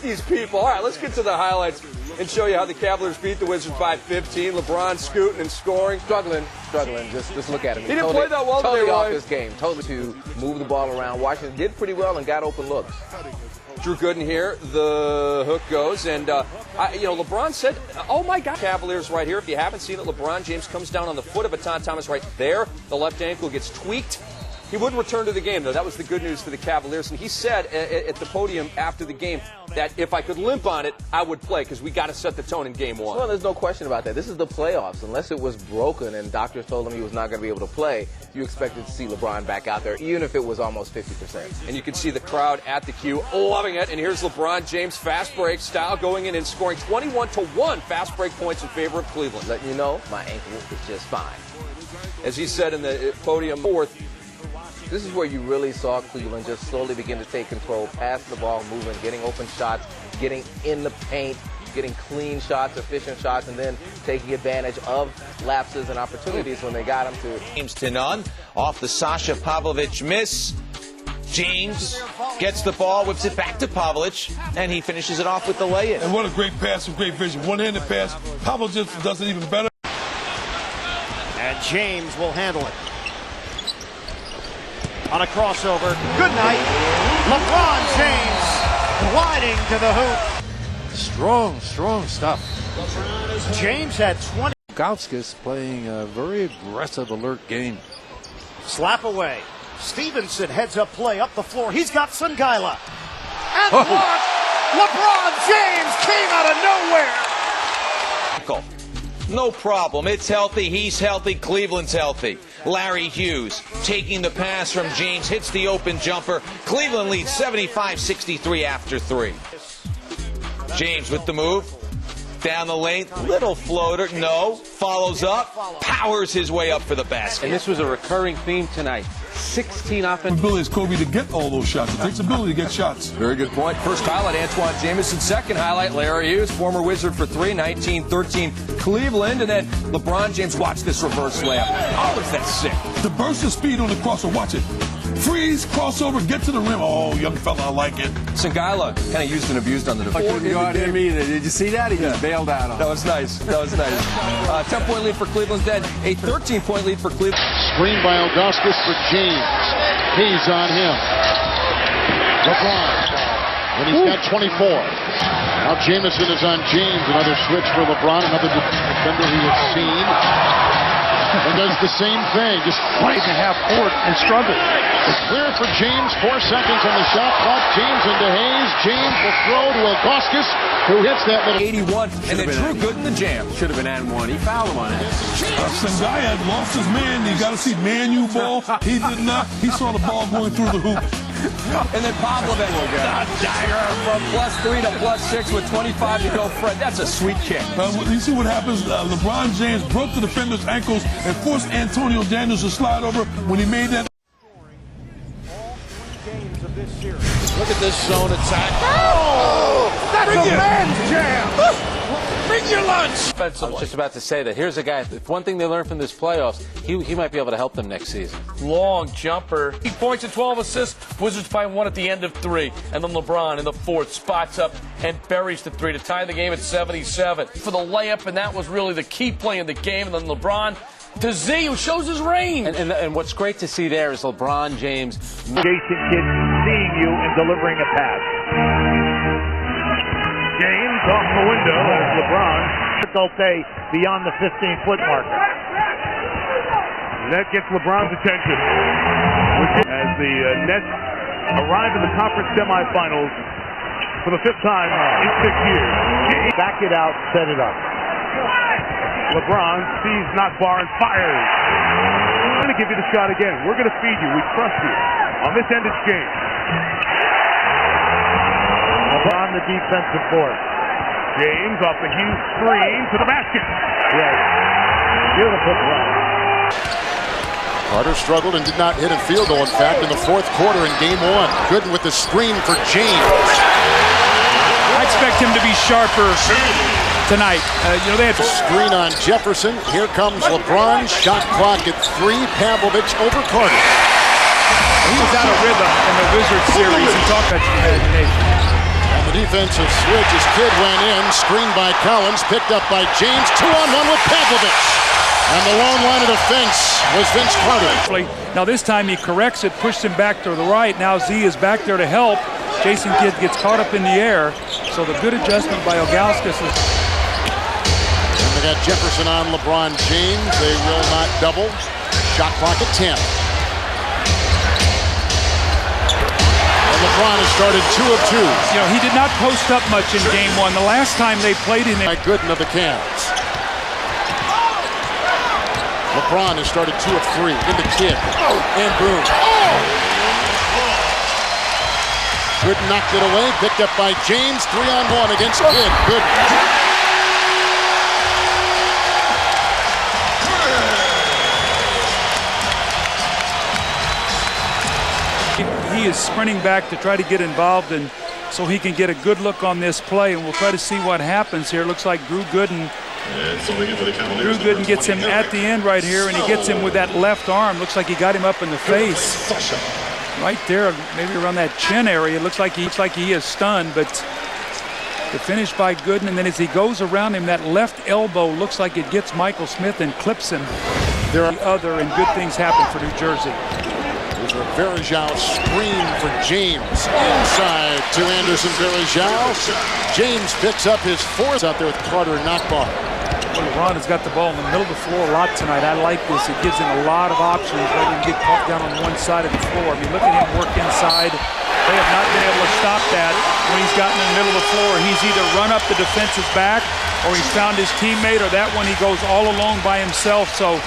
with these people? All right, let's get to the highlights and show you how the Cavaliers beat the Wizards by 15. LeBron scooting and scoring. Struggling. Just look at him. He didn't play that well today, Totally off Roy. his game. Totally to move the ball around. Washington did pretty well and got open looks. Drew Gooden here. The hook goes. And, LeBron said, oh, my God. Cavaliers right here. If you haven't seen it, LeBron James comes down on the foot of Baton Thomas right there. The left ankle gets tweaked. He would return to the game, though. That was the good news for the Cavaliers. And he said at the podium after the game that if I could limp on it, I would play because we got to set the tone in game one. Well, there's no question about that. This is the playoffs. Unless it was broken and doctors told him he was not going to be able to play, you expected to see LeBron back out there, even if it was almost 50%. And you can see the crowd at the Q loving it. And here's LeBron James, fast break style, going in and scoring 21-1 fast break points in favor of Cleveland. Letting you know, my ankle is just fine. As he said in the podium fourth, this is where you really saw Cleveland just slowly begin to take control, pass the ball, moving, getting open shots, getting in the paint, getting clean shots, efficient shots, and then taking advantage of lapses and opportunities when they got them to. James to none. Off the Sasha Pavlovich miss. James gets the ball, whips it back to Pavlovich, and he finishes it off with the lay-in. And what a great pass with great vision. One-handed pass. Pavlovich does it even better. And James will handle it. On a crossover. Good night. LeBron James gliding to the hoop. Strong stuff. James had 20. Gauskas playing a very aggressive, alert game. Slap away. Stevenson heads up play up the floor. He's got Sangaila. And blocked. LeBron James came out of nowhere. No problem. It's healthy. He's healthy. Cleveland's healthy. Larry Hughes taking the pass from James, hits the open jumper. Cleveland leads 75-63 after 3. James with the move. Down the lane. Little floater. No. Follows up. Powers his way up for the basket. And this was a recurring theme tonight. 16 offensive. Ability is Kobe to get all those shots. It takes ability to get shots. Very good point. First highlight, Antoine Jameson. Second highlight, Larry Hughes, former Wizard for 3, 19-13 Cleveland. And then LeBron James, watch this reverse layup. Oh, is that sick? The burst of speed on the crossover. Watch it. Freeze, crossover, get to the rim. Oh, young fella, I like it. Sangaila kind of used and abused on the defense. Did you see that? He just bailed out on That was nice. 10-point lead for Cleveland's dead. A 13-point lead for Cleveland. Screen by Augustus for James. He's on him. LeBron. And he's got 24. Now Jamison is on James. Another switch for LeBron. Another defender he has seen. And does the same thing. Just right in half court and struggled. It's clear for James. 4 seconds on the shot clock. James into Hayes. James will throw to Augustus, who hits that little 81. And then Drew Gooden the jam. Should have been and one. He fouled him on it. Sangaila had lost his man. You got to see man-u ball. He did not. He saw the ball going through the hoop. And then Pavlovich, dagger from +3 to +6 with 25 to go. Fred, that's a sweet kick. You see what happens? LeBron James broke the defender's ankles and forced Antonio Daniels to slide over when he made that. Look at this zone attack. Oh! That's a man's jam! Bring your lunch. I was just about to say that. Here's a guy, if one thing they learned from this playoffs, he might be able to help them next season. Long jumper. 8 points and 12 assists. Wizards by 1 at the end of 3. And then LeBron in the 4th spots up and buries the 3 to tie the game at 77. For the layup, and that was really the key play in the game. And then LeBron to Z, who shows his range. And what's great to see there is LeBron James. Jason Kidd seeing you and delivering a pass. James off the window as LeBron. Difficulty beyond the 15-foot marker. That gets LeBron's attention. As the Nets arrive in the conference semifinals for the 5th time in 6 years. Back it out, set it up. LeBron sees not far and fires. We're going to give you the shot again. We're going to feed you. We trust you. On this end, it's James. LeBron the defensive board. James off the Hughes screen to the basket. Yes. Beautiful play. Carter struggled and did not hit a field goal, in fact, in the 4th quarter in game 1. Gooden with the screen for James. I expect him to be sharper tonight. They had Screen on Jefferson. Here comes LeBron. Shot clock at 3. Pavlovich over Carter. He was out of rhythm in the Wizards series. He talked about imagination. And the defensive switch as Kidd went in, screened by Collins, picked up by James, 2-on-1 with Pavlovich. And the lone line of defense was Vince Carter. Now this time he corrects it, pushed him back to the right. Now Z is back there to help. Jason Kidd gets caught up in the air. So the good adjustment by Ilgauskas. And they got Jefferson on LeBron James. They will not double. Shot clock at 10. And LeBron has started 2 of 2. You know, he did not post up much in game 1. The last time they played him. By Gooden of the Cavs. LeBron has started 2 of 3. Into Kidd. And boom. Gooden knocked it away. Picked up by James. 3-on-1 against Kidd. Gooden. He is sprinting back to try to get involved, and so he can get a good look on this play, and we'll try to see what happens here. Looks like Drew Gooden gets him at the end right here, and he gets him with that left arm. Looks like he got him up in the face. Right there, maybe around that chin area. It looks like he is stunned, but the finish by Gooden, and then as he goes around him, that left elbow looks like it gets Michael Smith and clips him. There are other, and good things happen for New Jersey. There's a Varejao screen for James. Inside to Anderson Varejao. James picks up his 4th out there with Carter and knockball. LeBron has got the ball in the middle of the floor a lot tonight. I like this. It gives him a lot of options rather than get caught down on one side of the floor. I mean, look at him work inside. They have not been able to stop that when he's gotten in the middle of the floor. He's either run up the defense's back or he's found his teammate, or that one he goes all alone by himself. So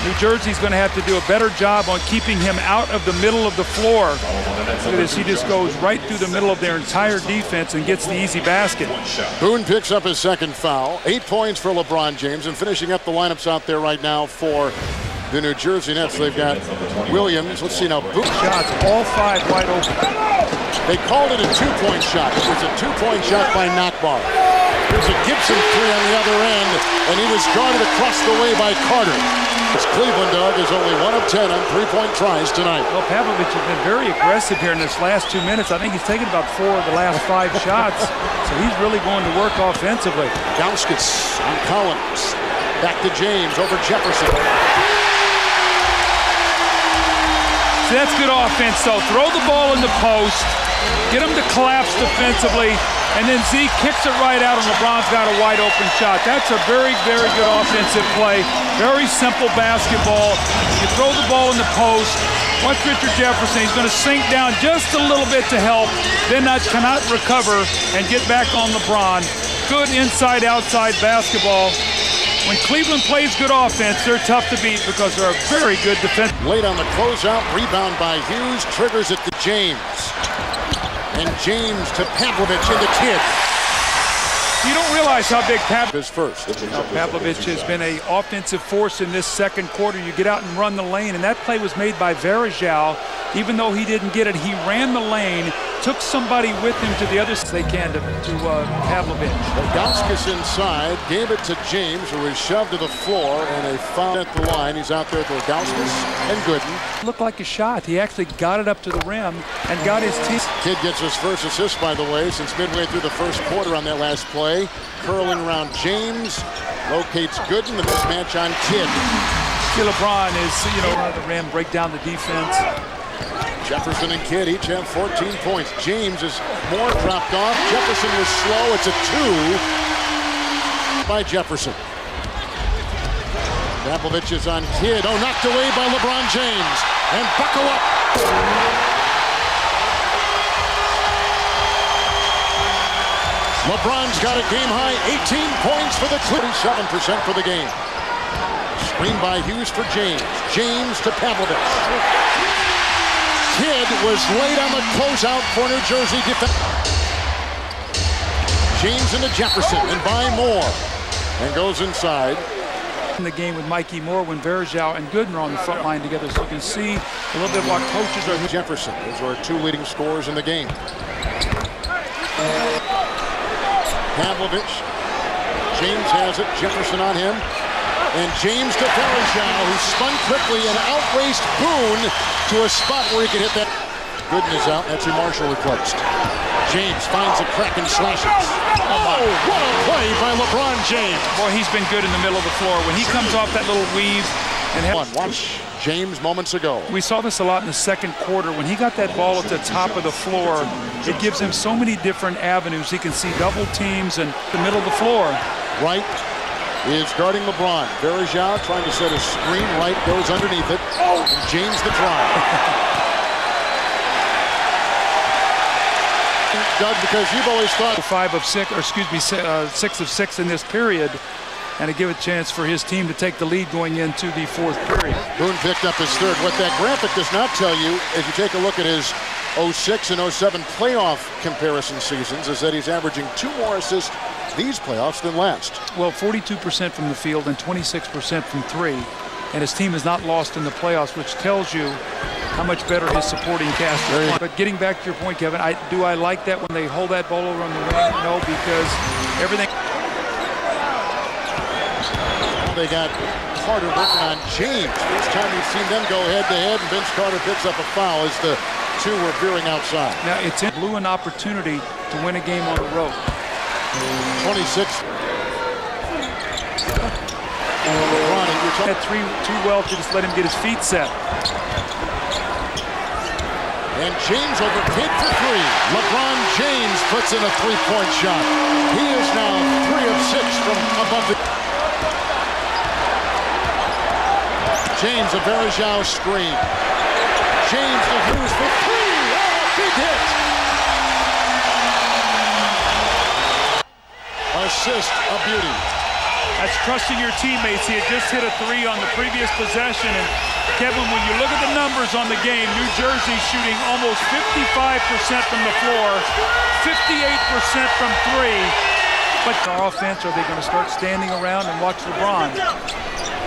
New Jersey's going to have to do a better job on keeping him out of the middle of the floor. Look at this. He just goes right through the middle of their entire defense and gets the easy basket. Boone picks up his 2nd foul. 8 points for LeBron James. And finishing up the lineups out there right now for the New Jersey Nets, they've got Williams. Let's see now. Boone shots, all 5 wide open. They called it a 2-point shot. It was a 2-point shot by knockball. There's a Gibson 3 on the other end, and he was guarded across the way by Carter. This Cleveland dog is only 1 of 10 on 3-point tries tonight. Well, Pavlovich has been very aggressive here in this last 2 minutes. I think he's taken about 4 of the last 5 shots, so he's really going to work offensively. Ilgauskas on Collins. Back to James over Jefferson. See, that's good offense, though. Throw the ball in the post, get him to collapse defensively, and then Z kicks it right out, and LeBron's got a wide open shot. That's a very, very good offensive play. Very simple basketball. You throw the ball in the post. Watch Richard Jefferson. He's going to sink down just a little bit to help, then cannot recover and get back on LeBron. Good inside-outside basketball. When Cleveland plays good offense, they're tough to beat because they're a very good defense. Late on the closeout, rebound by Hughes, triggers it to James. And James to Pavlovich into Kidd. You don't realize how big Pavlovich is first. Pavlovich has been an offensive force in this 2nd quarter. You get out and run the lane, and that play was made by Varejao. Even though he didn't get it, he ran the lane, took somebody with him to the other side they can to Pavlovich. Ilgauskas inside, gave it to James, who was shoved to the floor, and a foul at the line. He's out there with Ilgauskas and Gooden. Looked like a shot. He actually got it up to the rim and got his team. Kidd gets his 1st assist, by the way, since midway through the 1st quarter on that last play. Curling around James, locates Gooden, the mismatch on Kidd. LeBron is, around the rim, break down the defense. Jefferson and Kidd each have 14 points. James is more dropped off. Jefferson was slow. It's a 2 by Jefferson. Pavlovich is on Kidd. Oh, knocked away by LeBron James. And buckle up. LeBron's got a game-high 18 points for the Clippers. 7% for the game. Screen by Hughes for James. James to Pavlovich. Kidd was late on the closeout for New Jersey defense. James into Jefferson and by Moore. And goes inside. In the game with Mikey Moore when Varejao and Gooden are on the front line together. So you can see a little bit what coaches are. Jefferson. Those are 2 leading scorers in the game. Pavlovich. James has it. Jefferson on him. And James to Varejao, who spun quickly and outraced Boone to a spot where he could hit that. Gooden is out. That's who Marshall replaced. James finds a crack and slashes. Oh, what a play by LeBron James. Boy, he's been good in the middle of the floor. When he comes off that little weave and Watch James moments ago. we saw this a lot in the second quarter. When he got that ball at the top of the floor, it gives him so many different avenues. He can see double teams and the middle of the floor. Wright is guarding LeBron. Bergeau trying to set a screen. Wright goes underneath it. And James the drive. Doug, because you've always thought 6 of 6 in this period, and to give a chance for his team to take the lead going into the fourth period. Boone picked up his third. What that graphic does not tell you, if you take a look at his 06 and 07 playoff comparison seasons, is that he's averaging 2 more assists these playoffs than last. Well, 42% from the field and 26% from 3, and his team has not lost in the playoffs, which tells you how much better his supporting cast is. But getting back to your point, Kevin, do I like that when they hold that ball over on the wing? No, because everything. They got Carter working on James. First time we've seen them go head-to-head, and Vince Carter picks up a foul as the two were veering outside. Now, it's in blew an opportunity to win a game on the road. 26. LeBron, and you're Had 3 too well to just let him get his feet set. And James overpaid for 3. LeBron James puts in a 3-point shot. He is now 3 of 6 from above the... James, a Bergeau screen. James to Hughes for 3. Oh, big hit. Assist, a beauty. That's trusting your teammates. He had just hit a 3 on the previous possession. And Kevin, when you look at the numbers on the game, New Jersey shooting almost 55% from the floor, 58% from 3. But our offense, are they going to start standing around and watch LeBron?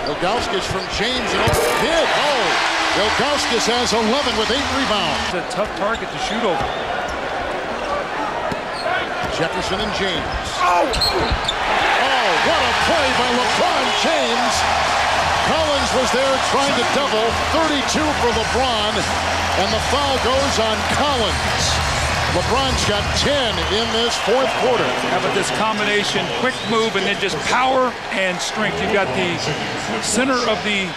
Ilgauskas from James and hit. Oh, Ilgauskas has 11 with 8 rebounds. It's a tough target to shoot over. Jefferson and James. Oh, what a play by LeBron James. Collins was there trying to double. 32 for LeBron, and the foul goes on Collins. LeBron's got 10 in this fourth quarter. How about this combination, quick move, and then just power and strength. You've got the center of the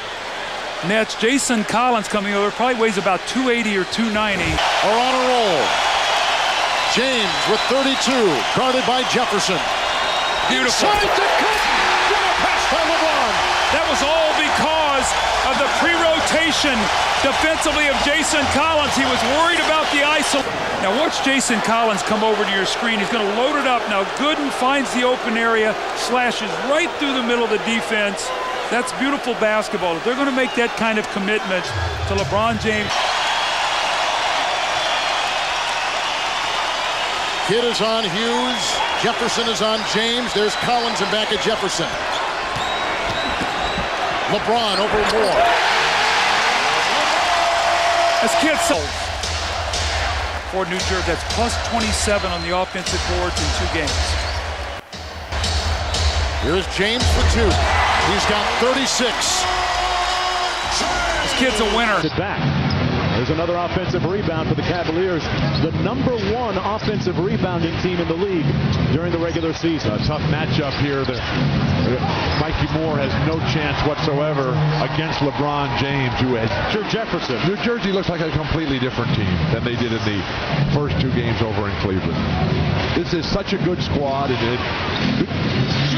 Nets, Jason Collins, coming over. Probably weighs about 280 or 290. Are on a roll. James with 32, guarded by Jefferson. Beautiful. Inside to Cook. What a pass by LeBron. That was all because of the pre-rotation defensively of Jason Collins. He was worried about the ISO. Now watch Jason Collins come over to your screen. He's going to load it up. Now Gooden finds the open area, slashes right through the middle of the defense. That's beautiful basketball. If they're going to make that kind of commitment to LeBron James. Kidd is on Hughes. Jefferson is on James. There's Collins and back at Jefferson. LeBron over Moore. As Kidd said, for New Jersey, that's plus 27 on the offensive boards in 2 games. Here's James for 2. He's got 36. This kid's a winner. Back. There's another offensive rebound for the Cavaliers. The #1 offensive rebounding team in the league during the regular season. A tough matchup here. Mikey Moore has no chance whatsoever against LeBron James, who has Jefferson. New Jersey looks like a completely different team than they did in the first 2 games over in Cleveland. This is such a good squad, and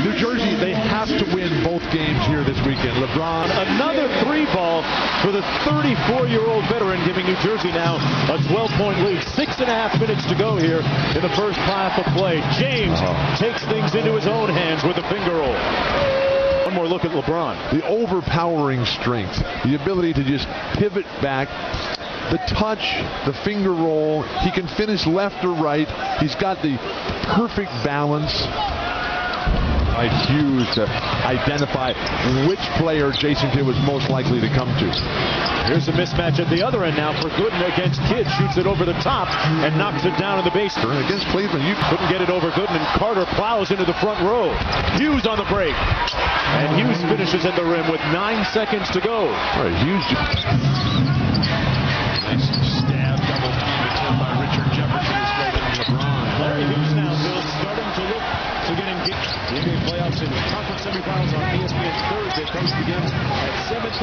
New Jersey, they have to win both games here this weekend. LeBron, another 3 ball for the 34-year-old veteran, giving New Jersey now a 12-point lead. 6.5 minutes to go here in the first half of play. James takes things into his own hands with a finger roll. One more look at LeBron. The overpowering strength, the ability to just pivot back, the touch, the finger roll. He can finish left or right. He's got the perfect balance. Hughes to identify which player Jason Kidd was most likely to come to. Here's a mismatch at the other end now for Gooden against Kidd. Shoots it over the top and knocks it down in the base. Against Cleveland, you couldn't get it over Gooden, and Carter plows into the front row. Hughes on the break. And Hughes finishes at the rim with 9 seconds to go. All right, Hughes. Nice stab, double team attempt by Richard Jefferson. Is LeBron.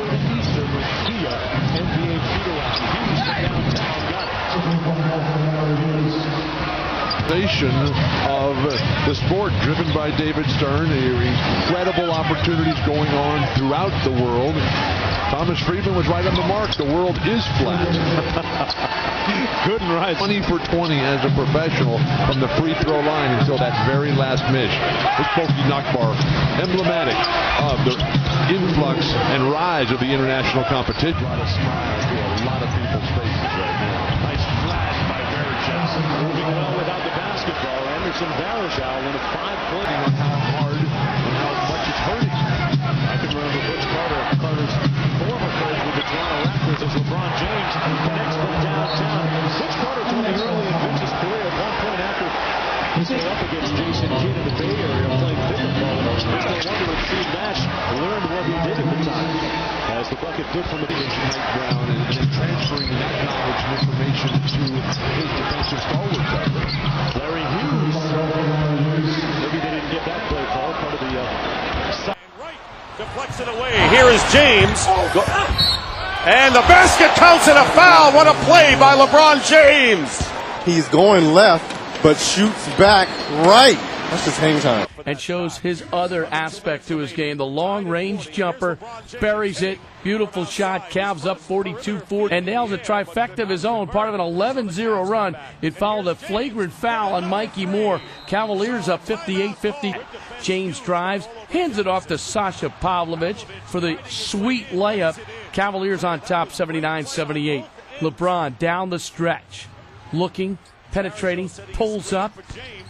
6:30 Eastern via NBA shoot-around. Hughes from downtown got it. Of the sport driven by David Stern. There are incredible opportunities going on throughout the world. Thomas Friedman was right on the mark. The world is flat. Good and right. 20 for 20 as a professional from the free throw line until that very last miss. This Kofi Nakbar, emblematic of the influx and rise of the international competition. A lot of smiles to a lot of people's faces right now. Nice flash by Barrett. Moving well without the basketball. Anderson Varejao, one of 5 playing on how hard and how much it's hurting. I can remember Butch Carter's former coach with the Toronto Raptors as LeBron James connects from downtown. Butch Carter told me early in Vince's career at one point after he stood up against Jason Kidd in the Bay Area playing pickleball. It's no wonder that Steve Nash learned what he did at the time. As the bucket did from the division, Mike Brown, and then transferring that knowledge and information to his defensive stalwart. Larry Hughes. Maybe they didn't get that play call. Part of the right, deflects it away. Here is James. And the basket counts and a foul. What a play by LeBron James. He's going left, but shoots back right. That's just hang time. And shows his other aspect to his game. The long-range jumper, buries it. Beautiful shot. Cavs up 42-40 and nails a trifecta of his own, part of an 11-0 run. It followed a flagrant foul on Mikey Moore. Cavaliers up 58-50. James drives, hands it off to Sasha Pavlovich for the sweet layup. Cavaliers on top 79-78. LeBron down the stretch. Looking, penetrating, pulls up,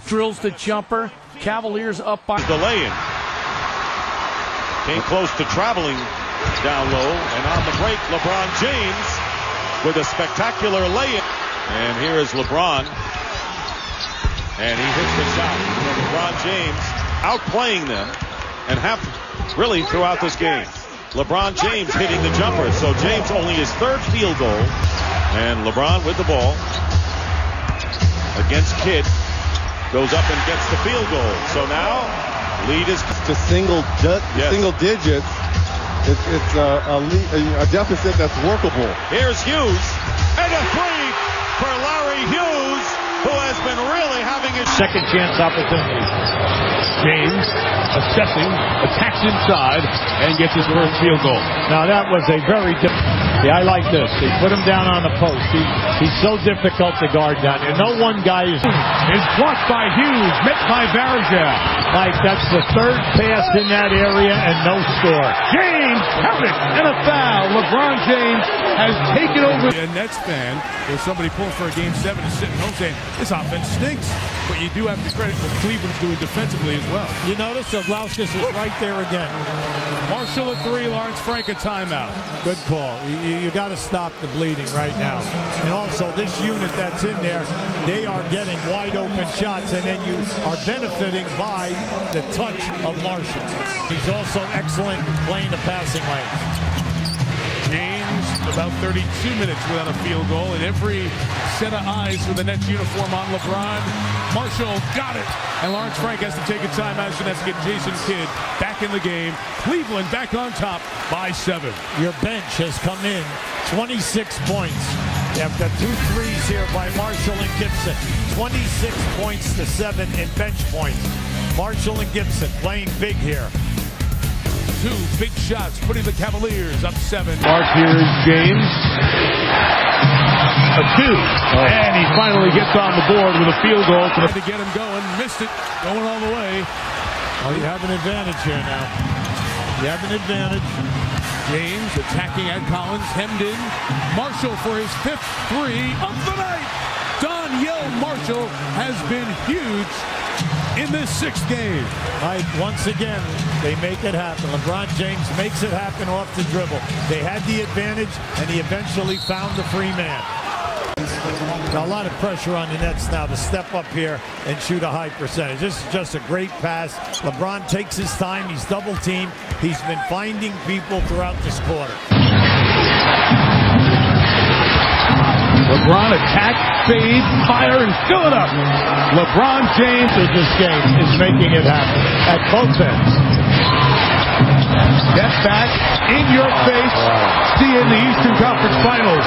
drills the jumper. Cavaliers up by the lay-in. Came close to traveling down low, and on the break, LeBron James with a spectacular lay-in. And here is LeBron, and he hits the shot. LeBron James outplaying them, and really throughout this game. LeBron James hitting the jumper, so James only his 3rd field goal, and LeBron with the ball against Kidd. Goes up and gets the field goal. So now, lead is to single digits. It's a deficit that's workable. Here's Hughes, and a 3 for Larry Hughes, who has been really having his second chance opportunity. James assessing, attacks inside, and gets his first field goal. Now that was a very yeah, I like this. They put him down on the post. He's so difficult to guard down there. No one guy is blocked by Hughes, met by Varejao. Like that's the 3rd pass in that area and no score. James have it and a foul. LeBron James has taken over. A Nets fan, if somebody pulling for a game 7 is sitting home saying this offense stinks, but you do have to credit what Cleveland's doing defensively as well. You notice that Lauskas is right there again. Marshall at 3, Lawrence Frank a timeout. Good call. You got to stop the bleeding right now. And also, this unit that's in there, they are getting wide open shots, and then you are benefiting by the touch of Marshall. He's also excellent playing the passing lane. James, about 32 minutes without a field goal, and every set of eyes for the Nets uniform on LeBron. Marshall got it, and Lawrence Frank has to take a timeout, so that's to get Jason Kidd back in the game. Cleveland back on top by 7. Your bench has come in 26 points. You have got 2 threes here by Marshall and Gibson. 26 points to 7 in bench points. Marshall and Gibson playing big here. 2 big shots, putting the Cavaliers up 7. Mark here is James. A 2. And he finally gets on the board with a field goal. To get him going, missed it, going all the way. Oh, you have an advantage here now. You have an advantage. James attacking at Collins, hemmed in. Marshall for his 5th 3 of the night. Donyell Marshall has been huge in this 6th game. Right, once again, they make it happen. LeBron James makes it happen off the dribble. They had the advantage, and he eventually found the free man. Got a lot of pressure on the Nets now to step up here and shoot a high percentage. This is just a great pass. LeBron takes his time. He's double teamed. He's been finding people throughout this quarter. LeBron attack, fade, fire, and fill it up. LeBron James in this game is making it happen at both ends. Get back in your face. See you in the Eastern Conference Finals.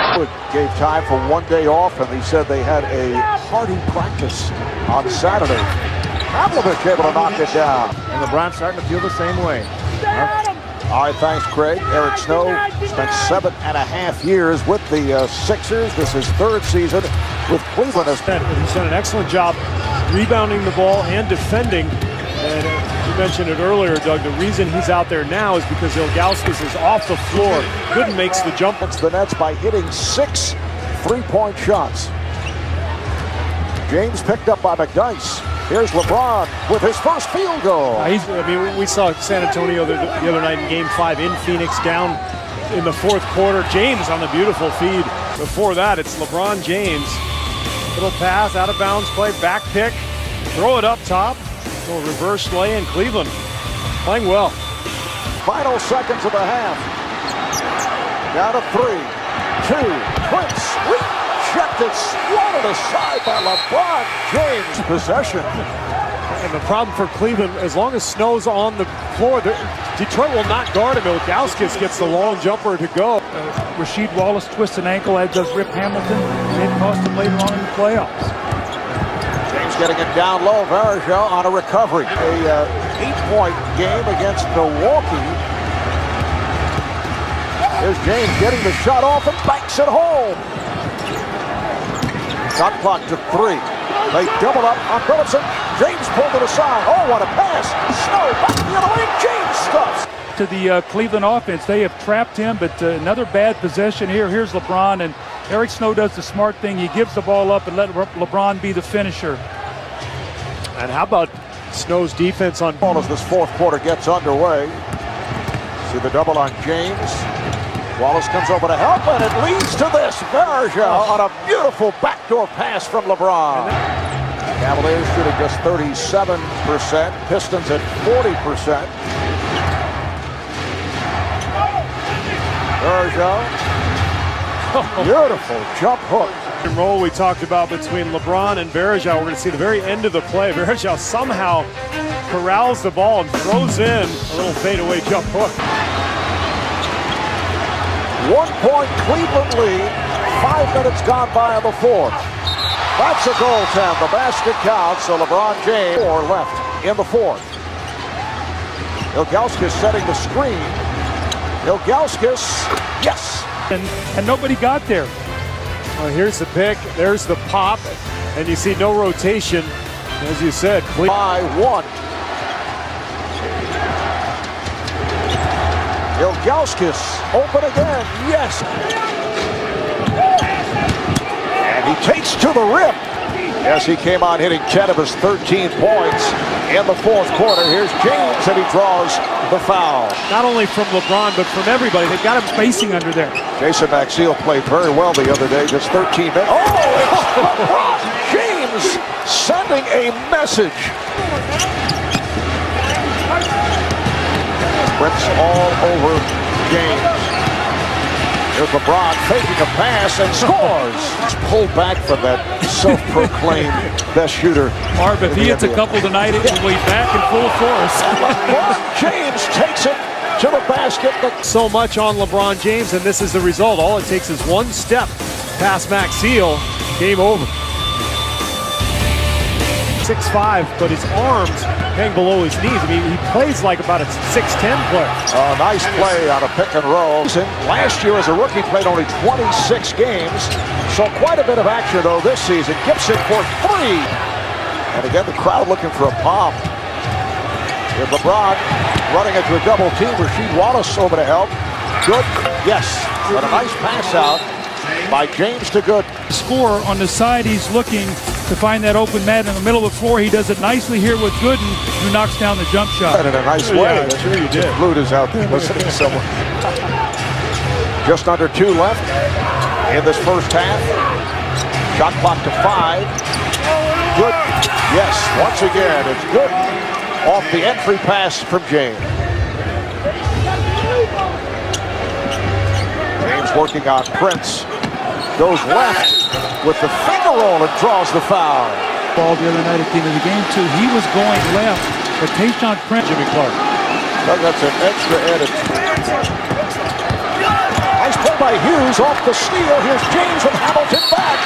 Gave time for one day off, and he said they had a hearty practice on Saturday. Pavlovich able to knock it down. And LeBron's starting to feel the same way. All right, thanks, Craig. Eric Snow spent 7.5 years with the Sixers. This is third season with Cleveland. He's done an excellent job rebounding the ball and defending. And you mentioned it earlier, Doug, the reason he's out there now is because Ilgauskas is off the floor. Gooden makes the jump. It's the Nets by hitting 6 3-point shots. James picked up by McDyess. Here's LeBron with his first field goal. We saw San Antonio the other night in Game 5 in Phoenix, down in the fourth quarter. James on the beautiful feed. Before that, it's LeBron James. Little pass, out of bounds play, back pick, throw it up top. Little reverse lay in Cleveland. Playing well. Final seconds of the half. Down to 3, 2, Prince. Rejected, swatted aside by LeBron James. Possession. And the problem for Cleveland, as long as Snow's on the floor, Detroit will not guard him. Ilgauskas gets the long jumper to go. Rasheed Wallace twists an ankle, as does Rip Hamilton. It cost him later on in the playoffs. James getting it down low. Varejao on a recovery. A 8-point game against Milwaukee. Here's James getting the shot off and banks it home. Shot clock to 3. They double up on Phillipson. James pulled it aside. Oh, what a pass. Snow back the other way. James stuffs. To the Cleveland offense, they have trapped him, but another bad possession here. Here's LeBron, and Eric Snow does the smart thing. He gives the ball up and let LeBron be the finisher. And how about Snow's defense on ball as this fourth quarter gets underway? See the double on James. Wallace comes over to help, and it leads to this. Varejao on a beautiful backdoor pass from LeBron. Cavaliers shooting just 37%. Pistons at 40%. Varejao. Beautiful jump hook. And roll we talked about between LeBron and Varejao. We're going to see the very end of the play. Varejao somehow corrals the ball and throws in a little fadeaway jump hook. 1-point Cleveland lead. 5 minutes gone by in the fourth. That's a goaltend. The basket counts. So LeBron James 4 left in the fourth. Ilgauskas setting the screen. Ilgauskas, yes. And nobody got there. Well, here's the pick. There's the pop. And you see no rotation. As you said, by 1. Ilgauskas open again. Yes. And he takes to the rim. Yes, he came on hitting 10 of his 13 points in the fourth quarter. Here's James, and he draws the foul. Not only from LeBron, but from everybody. They've got him spacing under there. Jason Maxiell played very well the other day, just 13 minutes. Oh, it's LeBron James sending a message. Prince all over James. Here's LeBron faking a pass and scores. He's pulled back from that self-proclaimed best shooter. Marv, if he hits a couple tonight, it will be back in full force. LeBron James takes it to the basket. So much on LeBron James, and this is the result. All it takes is one step past Maxiell. Game over. 6'5", but his arms hang below his knees. I mean, he plays like about a 6'10" player. Nice play on a pick and roll. Last year as a rookie played only 26 games. So quite a bit of action though this season. Gibson for 3. And again, the crowd looking for a pop. With LeBron running into a double team. Rasheed Wallace over to help. Good. Yes. But a nice pass out by James to Good. Score on the side, he's looking to find that open man in the middle of the floor. He does it nicely here with Gooden, who knocks down the jump shot. In a nice way. Yeah, sure you did. Flute is out there listening somewhere. Just under 2 left in this first half. Shot clock to 5. Good. Yes, once again, it's Good. Off the entry pass from James. James working on Prince. Goes left with the finger roll and draws the foul. Ball the other night at the end of the game, too. He was going left, but Tayshaun Prince, Jimmy Clark. That's an extra edit. Nice play by Hughes off the steal. Here's James from Hamilton back.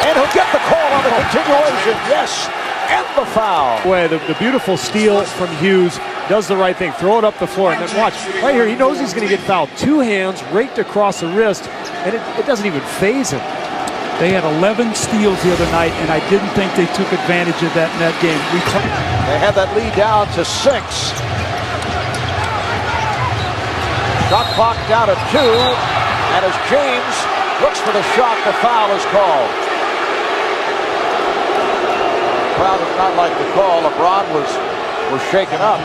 And he'll get the call on the continuation. Yes. And the foul. The beautiful steal from Hughes. Does the right thing. Throw it up the floor. And then watch. Right here, he knows he's going to get fouled. 2 hands raked across the wrist. And it doesn't even faze him. They had 11 steals the other night, and I didn't think they took advantage of that in that game. They had that lead down to 6. Shot clock down to 2. And as James looks for the shot, the foul is called. The crowd does not like the call. LeBron was shaken up.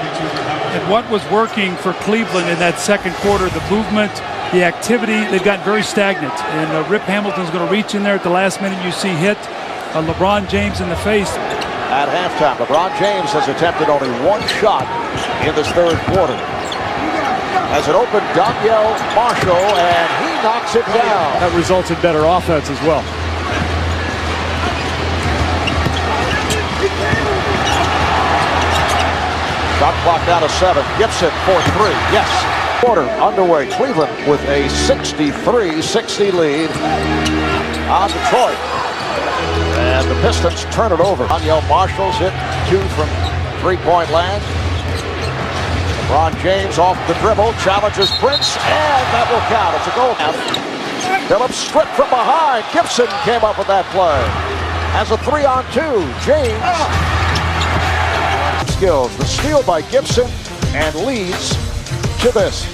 And what was working for Cleveland in that second quarter, the movement, the activity, they've gotten very stagnant. And Rip Hamilton's going to reach in there at the last minute. You see hit LeBron James in the face. At halftime, LeBron James has attempted only 1 shot in this third quarter. As it opened, Danielle Marshall, and he knocks it down. That results in better offense as well. Shot clock down to 7. Gibson for 3. Yes. Quarter underway. Cleveland with a 63-60 lead on Detroit. And the Pistons turn it over. Danielle Marshall's hit 2 from three-point land. LeBron James off the dribble, challenges Prince, and that will count. It's a goal. Phillips stripped from behind. Gibson came up with that play. Has a 3-on-2. James. Skills. The steal by Gibson and leads to this.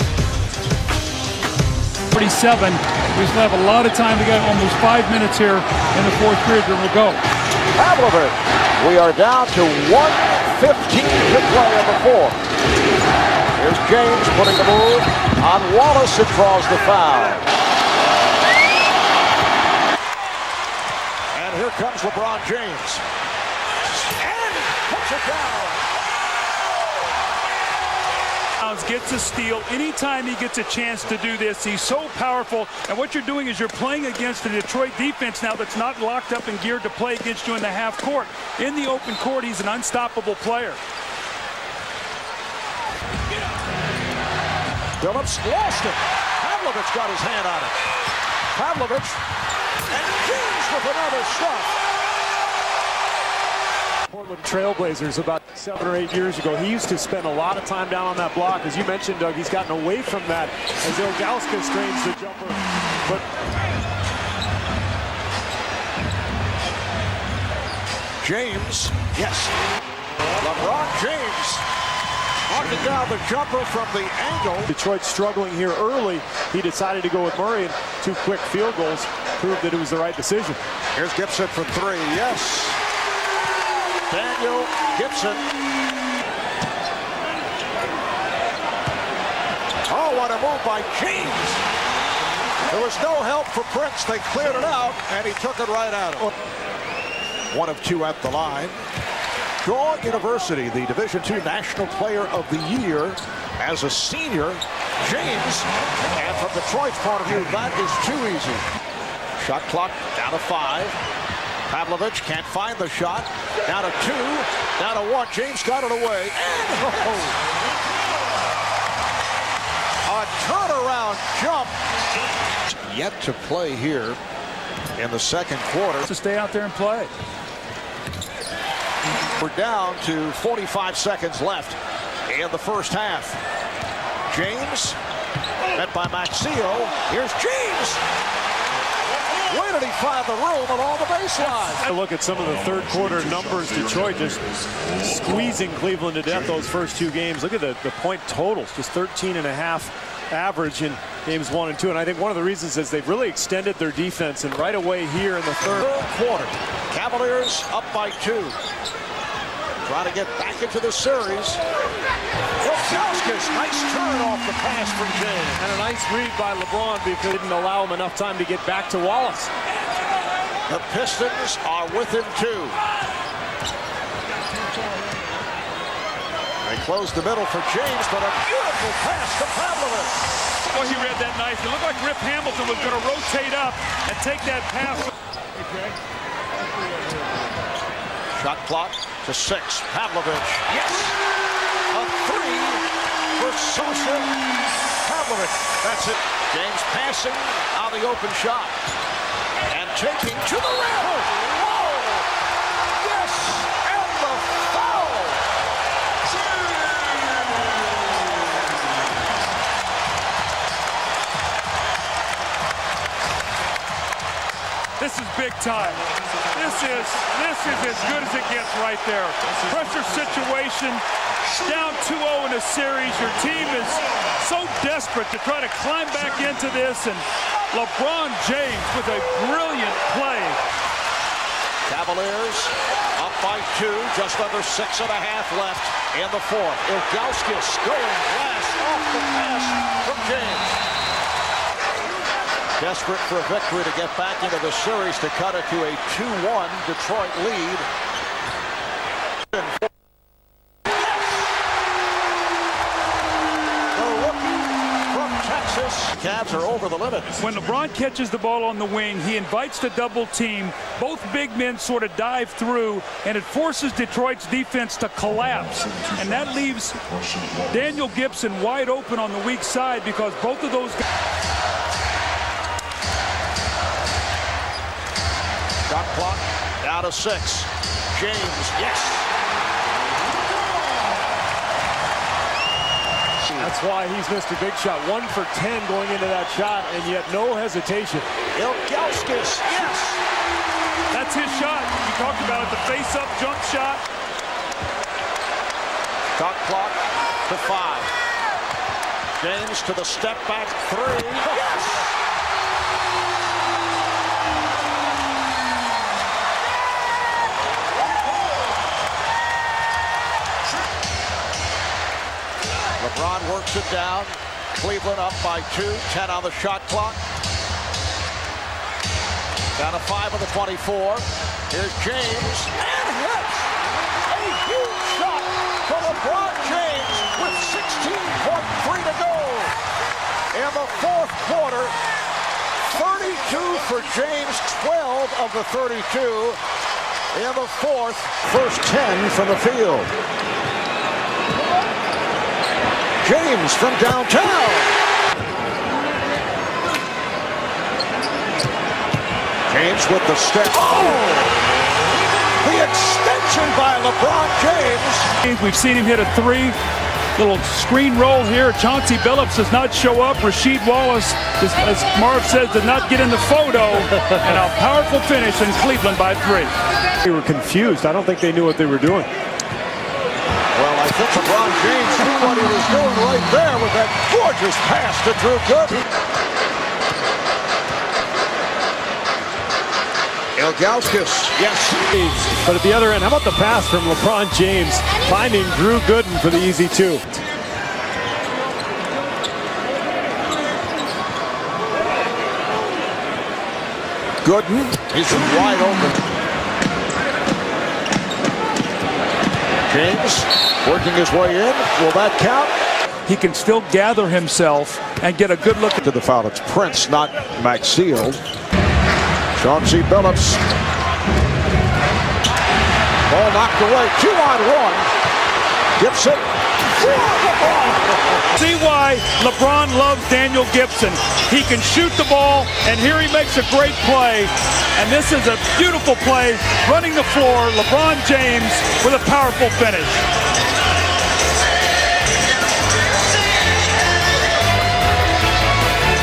47. We still have a lot of time to get almost 5 minutes here in the fourth period, and we'll go. Pavlovich. We are down to 1:15 to play in the fourth. Here's James putting the move on Wallace and draws the foul. And here comes LeBron James. And puts it down. Gets a steal. Anytime he gets a chance to do this, he's so powerful. And what you're doing is you're playing against the Detroit defense now that's not locked up and geared to play against you in the half court. In the open court, he's an unstoppable player. Phillips lost it. Pavlovich got his hand on it. Pavlovich and James with another shot. Portland Trailblazers about 7 or 8 years ago. He used to spend a lot of time down on that block. As you mentioned, Doug, he's gotten away from that as Ilgauskas strains the jumper. But James, yes. LeBron James knocking down the jumper from the angle. Detroit struggling here early. He decided to go with Murray, and 2 quick field goals proved that it was the right decision. Here's Gibson for 3. Yes. Daniel Gibson. Oh, what a move by James. There was no help for Prince. They cleared it out, and he took it right at him. 1 of 2 at the line. Shaw University, the Division II National Player of the Year as a senior. James, and from Detroit's point of view, that is too easy. Shot clock down to 5. Pavlovich can't find the shot. Down to 2, down to 1. James got it away. And a turnaround jump. Yet to play here in the second quarter. To stay out there and play. We're down to 45 seconds left in the first half. James, met by Maxio. Here's James. Where did he find the room along the baseline? Look at some of the third quarter numbers. Detroit just squeezing Cleveland to death those first 2 games. Look at the point totals, just 13.5 average in games 1 and 2. And I think one of the reasons is they've really extended their defense, and right away here in the third quarter, Cavaliers up by 2. Trying to get back into the series. Ilgauskas, nice turn off the pass from James. And a nice read by LeBron because it didn't allow him enough time to get back to Wallace. The Pistons are within 2. They close the middle for James, but a beautiful pass to Pavlovich. Oh, he read that nice. It looked like Rip Hamilton was going to rotate up and take that pass. Shot clock to 6. Pavlovich. Yes. A 3 for Sosa, Pavlovic. That's it. James passing on the open shot. And taking to the rim. Whoa! Yes! And the foul! This is big time. This is as good as it gets right there. Pressure situation, down 2-0 in a series. Your team is so desperate to try to climb back into this, and LeBron James with a brilliant play. Cavaliers up by 2, just under 6.5 left in the fourth. Ilgauskas going glass off the pass from James. Desperate for a victory to get back into the series to cut it to a 2-1 Detroit lead. The rookie from Texas. Cavs are over the limit. When LeBron catches the ball on the wing, he invites the double team. Both big men sort of dive through, and it forces Detroit's defense to collapse. And that leaves Daniel Gibson wide open on the weak side because both of those guys. Shot clock down to 6. James, yes. That's why he's missed a big shot. 1 for 10 going into that shot, and yet no hesitation. Ilgauskas, yes. That's his shot. You talked about it, the face-up jump shot. Shot clock to 5. James to the step-back 3. Yes. LeBron works it down. Cleveland up by 2. 10 on the shot clock. Down to 5 on the 24. Here's James. And hits! A huge shot from LeBron James with 16.3 to go. In the fourth quarter, 32 for James, 12 of the 32. In the fourth, first 10 from the field. James from downtown. James with the step. Oh! The extension by LeBron James. We've seen him hit a 3. Little screen roll here. Chauncey Billups does not show up. Rasheed Wallace, as Marv says, did not get in the photo. And a powerful finish in Cleveland by 3. They were confused. I don't think they knew what they were doing. Well, I think LeBron James knew what he was doing right there with that gorgeous pass to Drew Gooden. Ilgauskas, yes. But at the other end, how about the pass from LeBron James finding Drew Gooden for the easy 2? Gooden, he's wide open. James working his way in. Will that count? He can still gather himself and get a good look. To the foul, it's Prince, not Maxield. Chauncey Billups. Ball knocked away. 2-on-1. Gibson. See why LeBron loves Daniel Gibson. He can shoot the ball, and here he makes a great play. And this is a beautiful play, running the floor. LeBron James with a powerful finish.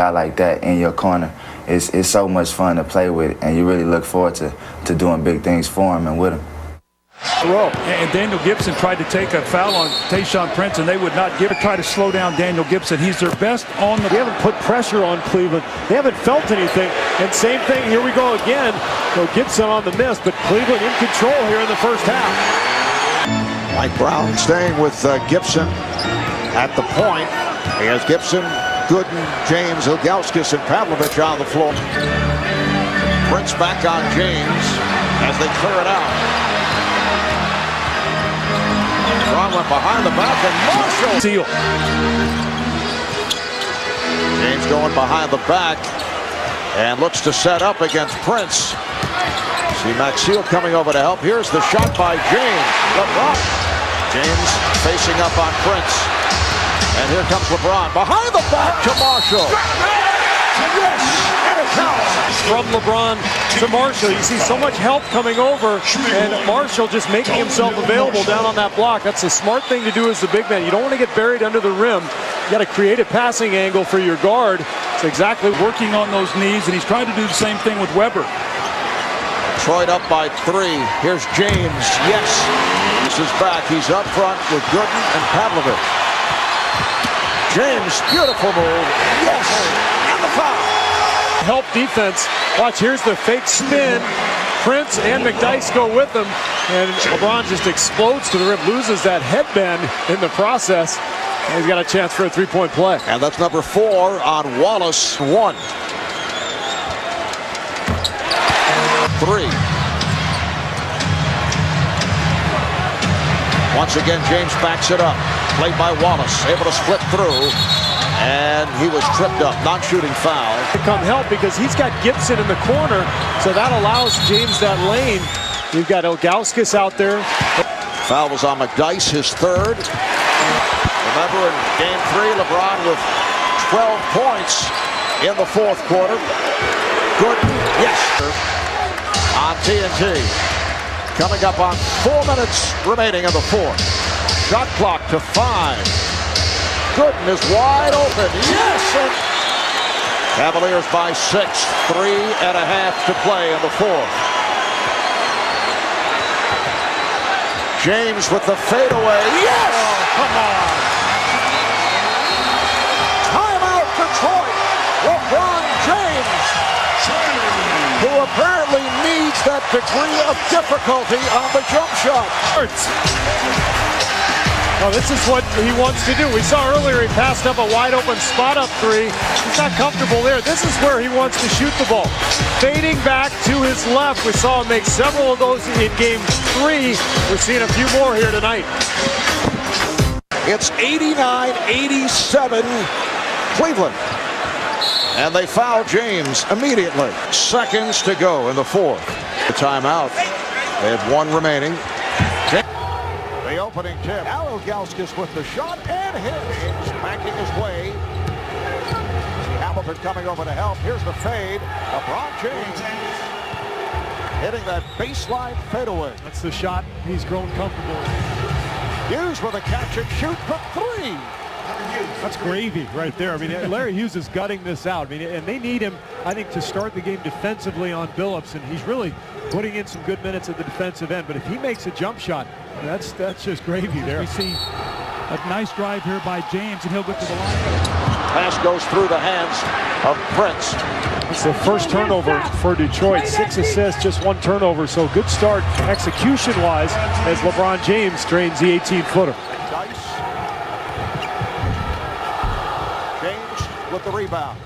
guy like that in your corner, it's so much fun to play with, and you really look forward to doing big things for him and with him. And Daniel Gibson tried to take a foul on Tayshaun Prince, and they would not give it. Try to slow down Daniel Gibson. He's their best on the. They haven't put pressure on Cleveland. They haven't felt anything. And same thing, here we go again. So Gibson on the miss, but Cleveland in control here in the first half. Mike Brown staying with Gibson at the point. He has Gibson, Gooden, James, Ilgauskas, and Pavlovic on the floor. Prince back on James as they clear it out. Brown went behind the back and Marshall. Seal. James going behind the back and looks to set up against Prince. See Maxield coming over to help. Here's the shot by James. LeBron. James facing up on Prince. And here comes LeBron. Behind the back to Marshall. Yes, and it counts. From LeBron to Marshall, you see so much help coming over, and Marshall just making himself available down on that block. That's a smart thing to do as the big man. You don't want to get buried under the rim. You got to create a passing angle for your guard. It's exactly working on those knees, and he's trying to do the same thing with Weber. Detroit up by 3. Here's James. Yes. This is back. He's up front with Gooden and Pavlovich. James, beautiful move. Yes. And the foul. Help defense. Watch, here's the fake spin. Prince and McDyess go with him, and LeBron just explodes to the rim, loses that headband in the process. And he's got a chance for a three-point play. And that's number 4 on Wallace. 1. 3. Once again, James backs it up. Played by Wallace, able to split through. And he was tripped up, non-shooting foul. Come help because he's got Gibson in the corner, so that allows James that lane. You've got Ilgauskas out there. Foul was on McDyess, his 3rd. Remember, in Game 3, LeBron with 12 points in the 4th quarter. Good, yes, on TNT. Coming up on 4 minutes remaining in the 4th. Shot clock to 5. Gooden is wide open. Yes! And Cavaliers by 6. 3.5 to play in the 4th. James with the fadeaway. Yes! Oh, come on. Timeout Detroit. LeBron James, who apparently needs that degree of difficulty on the jump shot. Well, this is what he wants to do. We saw earlier he passed up a wide open spot up 3. He's not comfortable there. This is where he wants to shoot the ball. Fading back to his left. We saw him make several of those in Game 3. We're seeing a few more here tonight. It's 89-87 Cleveland. And they foul James immediately. Seconds to go in the 4th. The timeout. They have 1 remaining. The opening tip. Ilgauskas with the shot and hits. Backing his way. Hamilton coming over to help. Here's the fade. LeBron James hitting that baseline fadeaway. That's the shot he's grown comfortable with. Hughes with a catch and shoot for 3. That's gravy right there. I mean, Larry Hughes is gutting this out. I mean, and they need him, I think, to start the game defensively on Billups, and he's really putting in some good minutes at the defensive end. But if he makes a jump shot, that's just gravy there. We see a nice drive here by James, and he'll get to the line. Pass goes through the hands of Prince. It's the first turnover for Detroit. 6 assists, just 1 turnover. So good start execution-wise as LeBron James drains the 18-footer. James with the rebound.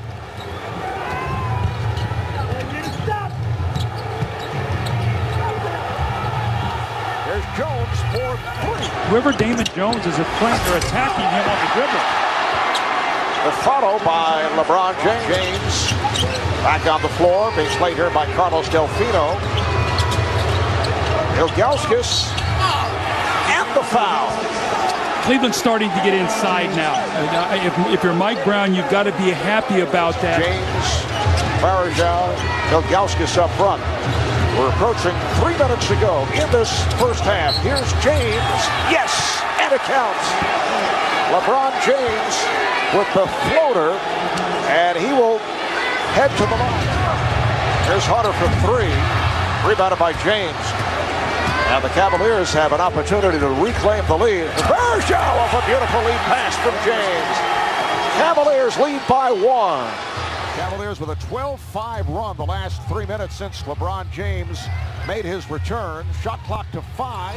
There's Jones for 3. Whoever Damon Jones is playing, they're attacking him on the dribble. The follow by LeBron James. Back on the floor, being played here by Carlos Delfino. Ilgauskas and the foul. Cleveland's starting to get inside now. If you're Mike Brown, you've got to be happy about that. James, Varejao, Ilgauskas up front. We're approaching 3 minutes to go in this first half. Here's James. Yes, and it counts. LeBron James with the floater, and he will head to the line. Here's Hunter for 3. Rebounded by James. Now the Cavaliers have an opportunity to reclaim the lead. Varejao off a beautiful lead pass from James. Cavaliers lead by 1. Cavaliers with a 12-5 run the last 3 minutes since LeBron James made his return. Shot clock to 5.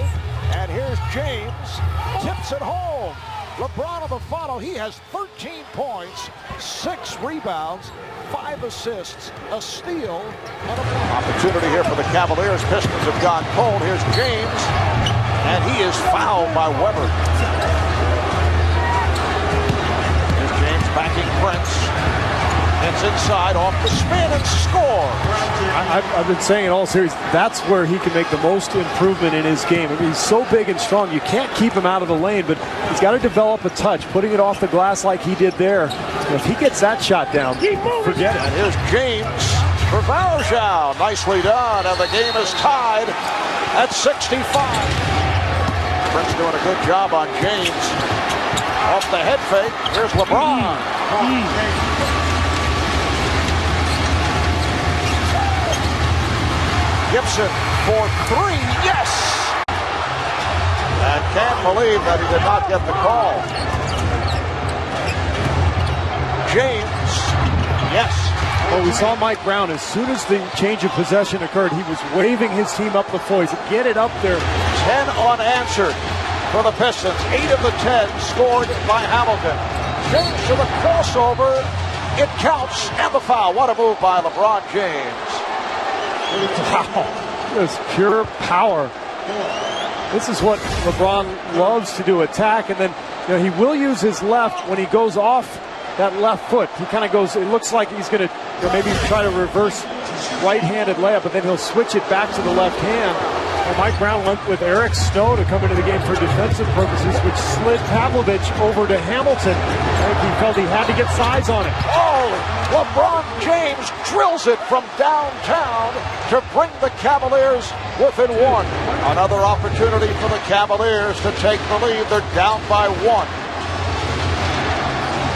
And here's James. Tips it home. LeBron on the follow. He has 13 points, 6 rebounds, 5 assists, a steal, and a block. Opportunity here for the Cavaliers. Pistons have gone cold. Here's James. And he is fouled by Weber. Here's James backing Prince. It's inside off the spin and scores. I've been saying all series, that's where he can make the most improvement in his game. I mean, he's so big and strong, you can't keep him out of the lane, but he's got to develop a touch, putting it off the glass like he did there. If he gets that shot down, forget it. And here's James for Varejao. Nicely done, and the game is tied at 65. Prince doing a good job on James. Off the head fake, here's LeBron. Gibson for three, yes! And can't believe that he did not get the call. James, yes. Well, we saw Mike Brown, as soon as the change of possession occurred, he was waving his team up the floor. He said, get it up there. 10 unanswered for the Pistons. 8 of the 10 scored by Hamilton. James to the crossover. It counts, and the foul. What a move by LeBron James. Wow, just pure power. This is what LeBron loves to do, attack, and then he will use his left when he goes off that left foot. He kind of goes, it looks like he's going to maybe try to reverse right-handed layup, but then he'll switch it back to the left hand. Well, Mike Brown went with Eric Snow to come into the game for defensive purposes, which slid Pavlovich over to Hamilton. I think he felt he had to get size on it. Oh, LeBron James drills it from downtown to bring the Cavaliers within one. Another opportunity for the Cavaliers to take the lead. They're down by one.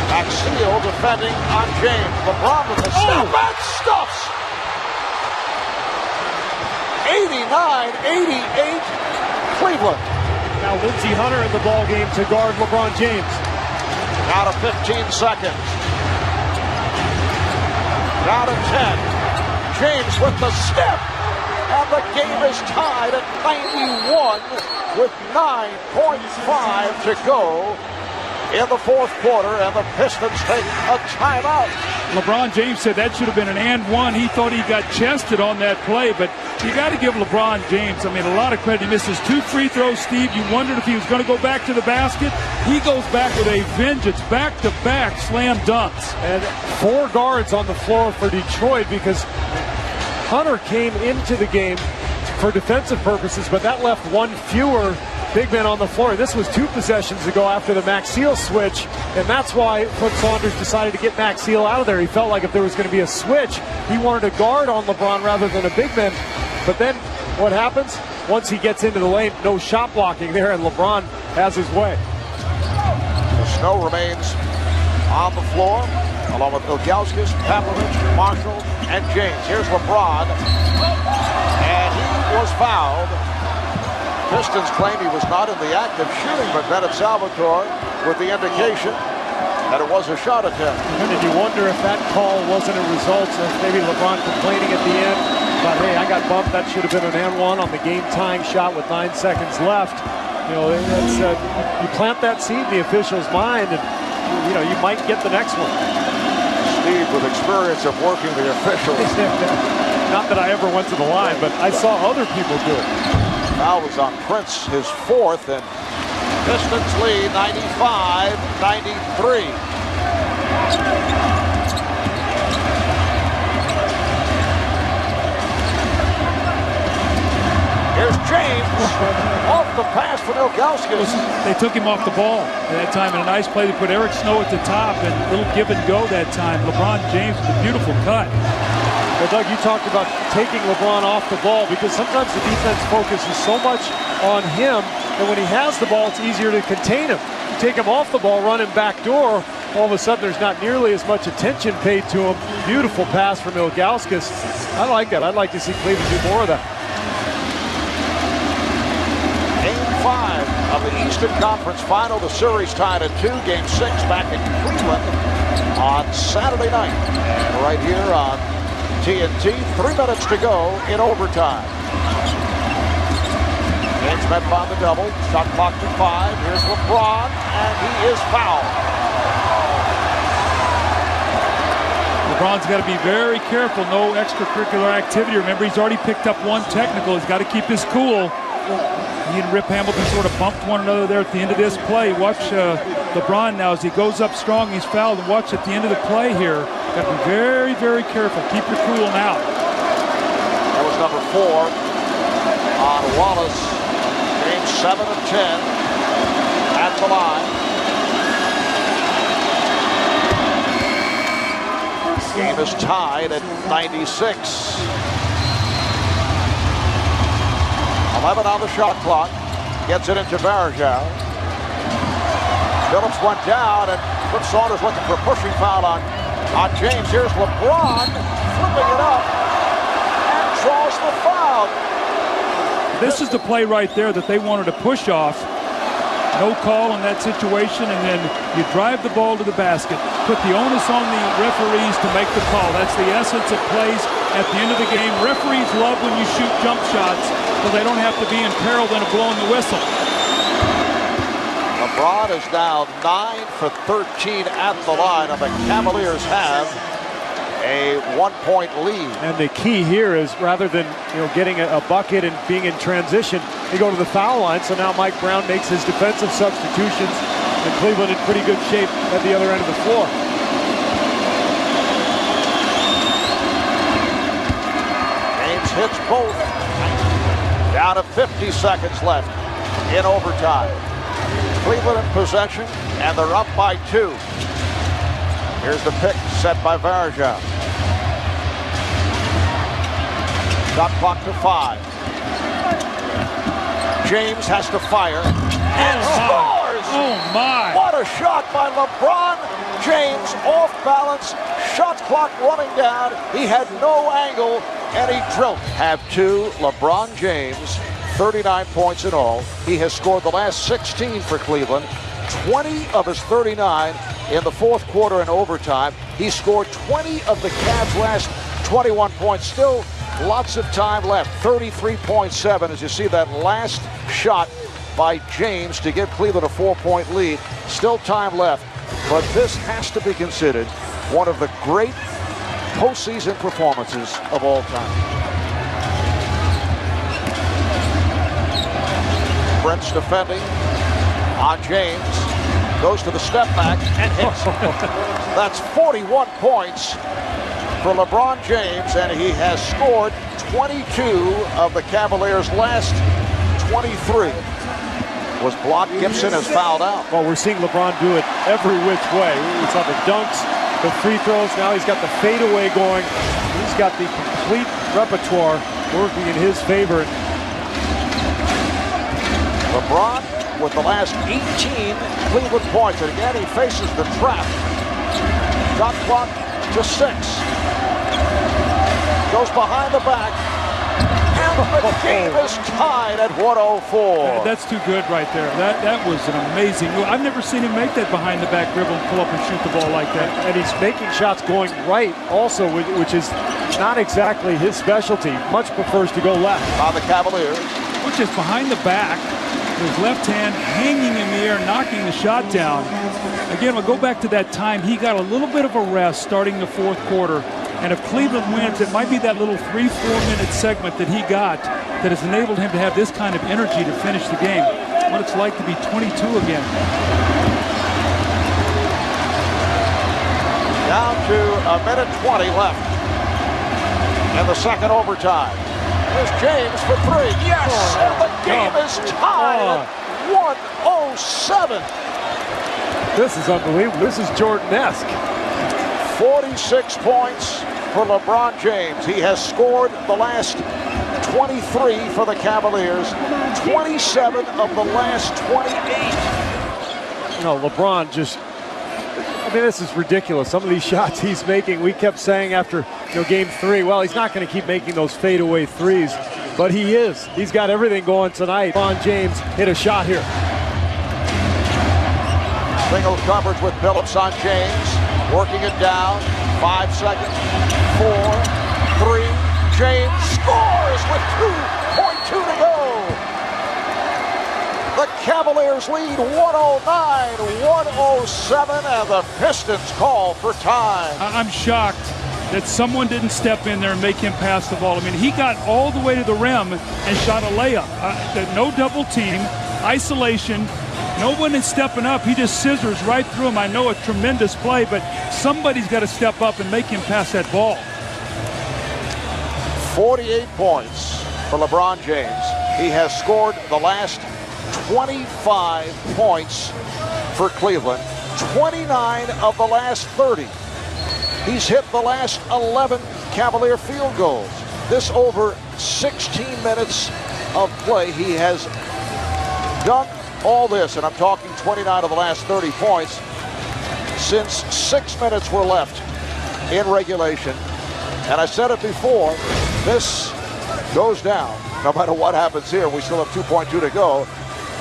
Maxfield defending on James. LeBron with the step back stuffs. 89-88 Cleveland. Now Lindsey Hunter in the ball game to guard LeBron James. Out of 15 seconds. Down to 10. James with the step. And the game is tied at 91 with 9.5 to go in the fourth quarter, and the Pistons take a timeout. LeBron James said that should have been an and one. He thought he got chested on that play, but you got to give LeBron James, a lot of credit. He misses 2 free throws, Steve. You wondered if he was going to go back to the basket. He goes back with a vengeance, back-to-back slam dunks. And 4 guards on the floor for Detroit because Hunter came into the game for defensive purposes, but that left 1 fewer big men on the floor. This was 2 possessions ago after the Maxfield switch, and that's why Coach Saunders decided to get Maxfield out of there. He felt like if there was going to be a switch, he wanted a guard on LeBron rather than a big man. But then what happens? Once he gets into the lane, no shot blocking there, and LeBron has his way. The Snow remains on the floor, along with Ilgauskas, Pavlovich, Marshall, and James. Here's LeBron, and he was fouled. Pistons claim he was not in the act of shooting, but Bennett Salvatore with the indication that it was a shot attempt. And did you wonder if that call wasn't a result of maybe LeBron complaining at the end about, hey, I got bumped, that should have been an and one on the game-tying shot with 9 seconds left. That's, you plant that seed in the official's mind, and you might get the next one. Steve, with experience of working the officials. Not that I ever went to the line, but I saw other people do it. Foul was on Prince, his 4th, and Pistons lead 95-93. Here's James off the pass from Ilgauskas. They took him off the ball at that time, and a nice play. They put Eric Snow at the top, and a little give and go that time. LeBron James with a beautiful cut. Well, Doug, you talked about taking LeBron off the ball because sometimes the defense focuses so much on him that when he has the ball, it's easier to contain him. You take him off the ball, run him back door, all of a sudden there's not nearly as much attention paid to him. Beautiful pass from Ilgauskas. I like that. I'd like to see Cleveland do more of that. Game 5 of the Eastern Conference Final. The series tied at 2. Game 6 back in Cleveland on Saturday night. And right here on TNT, 3 minutes to go in overtime. James met on the double. Shot clock to 5. Here's LeBron, and he is fouled. LeBron's got to be very careful. No extracurricular activity. Remember, he's already picked up 1 technical. He's got to keep his cool. He and Rip Hamilton sort of bumped one another there at the end of this play. Watch LeBron now, as he goes up strong, he's fouled. And watch at the end of the play here. Got to be very, very careful. Keep your cool now. That was number 4 on Wallace. Game 7 of 10 at the line. Game is tied at 96. 11 on the shot clock. Gets it into Varejao. Phillips went down, and Flip Saunders looking for a pushing foul on James. Here's LeBron flipping it up and draws the foul. This is the play right there that they wanted to push off. No call in that situation, and then you drive the ball to the basket. Put the onus on the referees to make the call. That's the essence of plays at the end of the game. Referees love when you shoot jump shots, so they don't have to be in peril then of blowing the whistle. LeBron is now 9 for 13 at the line, and the Cavaliers have a 1-point lead. And the key here is, rather than getting a bucket and being in transition, they go to the foul line. So now Mike Brown makes his defensive substitutions, and Cleveland in pretty good shape at the other end of the floor. James hits both. Down to 50 seconds left in overtime. Cleveland in possession, and they're up by 2. Here's the pick set by Varejao. Shot clock to 5. James has to fire and scores! Oh my! What a shot by LeBron James, off balance, shot clock running down. He had no angle, and he drilled. Have 2, LeBron James, 39 points in all. He has scored the last 16 for Cleveland, 20 of his 39 in the fourth quarter and overtime. He scored 20 of the Cavs' last 21 points. Still lots of time left. 33.7 as you see that last shot by James to give Cleveland a 4-point lead. Still time left, but this has to be considered one of the great postseason performances of all time. Brent's defending on James. Goes to the step back and hits. That's 41 points for LeBron James, and he has scored 22 of the Cavaliers' last 23. Was blocked. Gibson has fouled out. Well, we're seeing LeBron do it every which way. We saw the dunks, the free throws. Now he's got the fadeaway going. He's got the complete repertoire working in his favor. LeBron with the last 18 Cleveland points. And again, he faces the trap. Shot clock to 6. Goes behind the back. And the game is tied at 104. That's too good right there. That was an amazing move. I've never seen him make that behind the back dribble and pull up and shoot the ball like that. And he's making shots going right also, which is not exactly his specialty. Much prefers to go left. On the Cavaliers. Which is behind the back. His left hand hanging in the air, knocking the shot down. Again, we'll go back to that time. He got a little bit of a rest starting the fourth quarter. And if Cleveland wins, it might be that little 3-4 minute segment that he got that has enabled him to have this kind of energy to finish the game. What it's like to be 22 again. Down to a minute 20 left in the second overtime. Here's James for 3. Yes! And the game is tied at 107. This is unbelievable. This is Jordan-esque. 46 points for LeBron James. He has scored the last 23 for the Cavaliers, 27 of the last 28. LeBron just, this is ridiculous. Some of these shots he's making, we kept saying after game 3, well, he's not going to keep making those fadeaway threes, but he is. He's got everything going tonight. LeBron James hit a shot here. Single coverage with Phillips on James. Working it down. 5 seconds. 4, 3. James scores with 2.2 to go. The Cavaliers lead 109-107, and the Pistons call for time. I'm shocked that someone didn't step in there and make him pass the ball. He got all the way to the rim and shot a layup. No double team, isolation. No one is stepping up. He just scissors right through him. I know a tremendous play, but somebody's got to step up and make him pass that ball. 48 points for LeBron James. He has scored the last 25 points for Cleveland. 29 of the last 30. He's hit the last 11 Cavalier field goals. This over 16 minutes of play, he has done all this, and I'm talking 29 of the last 30 points, since 6 minutes were left in regulation. And I said it before, this goes down, no matter what happens here, we still have 2.2 to go,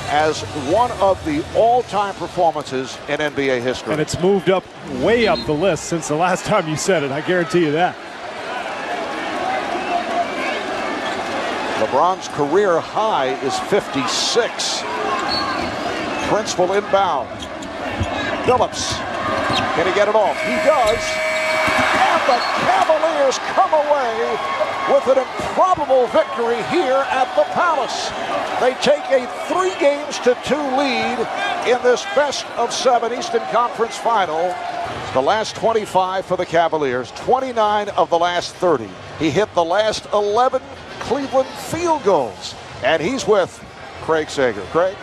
as one of the all-time performances in NBA history. And it's moved up, way up the list since the last time you said it, I guarantee you that. LeBron's career high is 56. Prince will inbound. Phillips, can he get it off? He does. And the Cavaliers come away with an improbable victory here at the Palace. They take a 3-2 lead in this best-of-7 Eastern Conference Final. The last 25 for the Cavaliers, 29 of the last 30. He hit the last 11 Cleveland field goals. And he's with Craig Sager. Craig?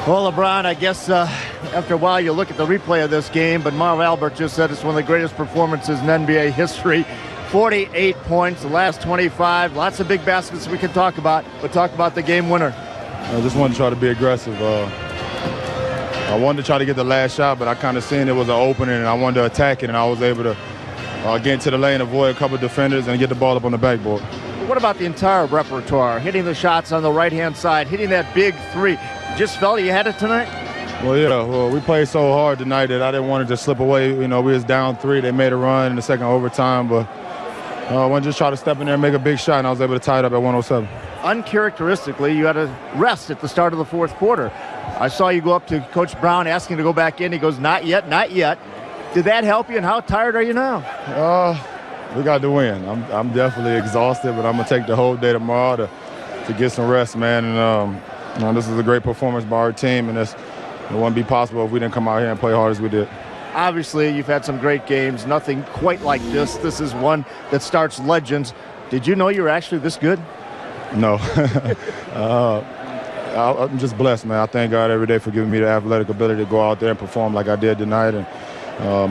Well, LeBron, I guess after a while you look at the replay of this game, but Marv Albert just said it's one of the greatest performances in NBA history. 48 points, the last 25. Lots of big baskets we can talk about, but talk about the game winner. I just wanted to try to be aggressive. I wanted to try to get the last shot, but I kind of seen it was an opening, and I wanted to attack it, and I was able to get into the lane, avoid a couple of defenders, and get the ball up on the backboard. What about the entire repertoire? Hitting the shots on the right-hand side, hitting that big three. Just felt you had it tonight? Well, yeah. Well, we played so hard tonight that I didn't want to just slip away. You know, we was down 3. They made a run in the second overtime, but I wanted to just try to step in there and make a big shot, and I was able to tie it up at 107. Uncharacteristically, you had a rest at the start of the fourth quarter. I saw you go up to Coach Brown asking to go back in. He goes, not yet, not yet. Did that help you, and how tired are you now? We got to win. I'm definitely exhausted, but I'm going to take the whole day tomorrow to get some rest, man. And this is a great performance by our team, and it wouldn't be possible if we didn't come out here and play hard as we did. Obviously, you've had some great games. Nothing quite like this. This is one that starts legends. Did you know you were actually this good? No. I'm just blessed, man. I thank God every day for giving me the athletic ability to go out there and perform like I did tonight. And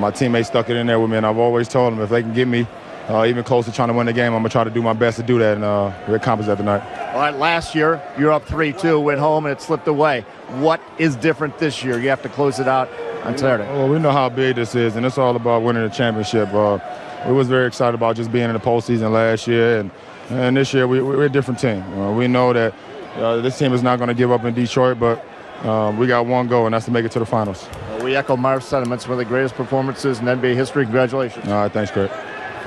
my teammates stuck it in there with me, and I've always told them if they can get me even close to trying to win the game, I'm going to try to do my best to do that, and we accomplished that tonight. All right, last year, you're up 3-2, went home, and it slipped away. What is different this year? You have to close it out on Saturday. Well, we know how big this is, and it's all about winning the championship. We was very excited about just being in the postseason last year, and this year we're a different team. We know that this team is not going to give up in Detroit, but we got one goal, and that's to make it to the finals. We echo Marv's sentiments. One of the greatest performances in NBA history. Congratulations. All right, thanks, Craig.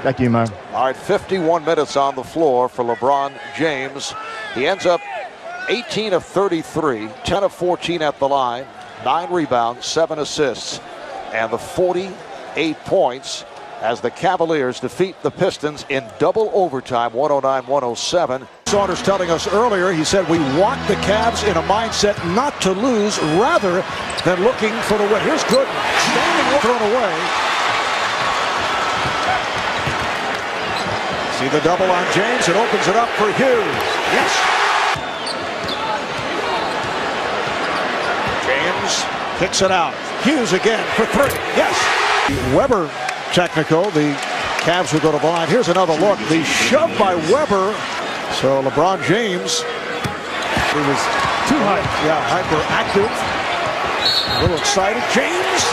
Thank you, Marv. All right, 51 minutes on the floor for LeBron James. He ends up 18 of 33, 10 of 14 at the line, 9 rebounds, 7 assists, and the 48 points as the Cavaliers defeat the Pistons in double overtime, 109-107. Saunders telling us earlier, he said we want the Cavs in a mindset not to lose rather than looking for the win. Here's Gooden, standing thrown away. See the double on James, it opens it up for Hughes. Yes. James kicks it out. Hughes again for 3. Yes. Weber technical. The Cavs will go to the line. Here's another look. The shove by Weber. So LeBron James, he was too hyperactive. A little excited. James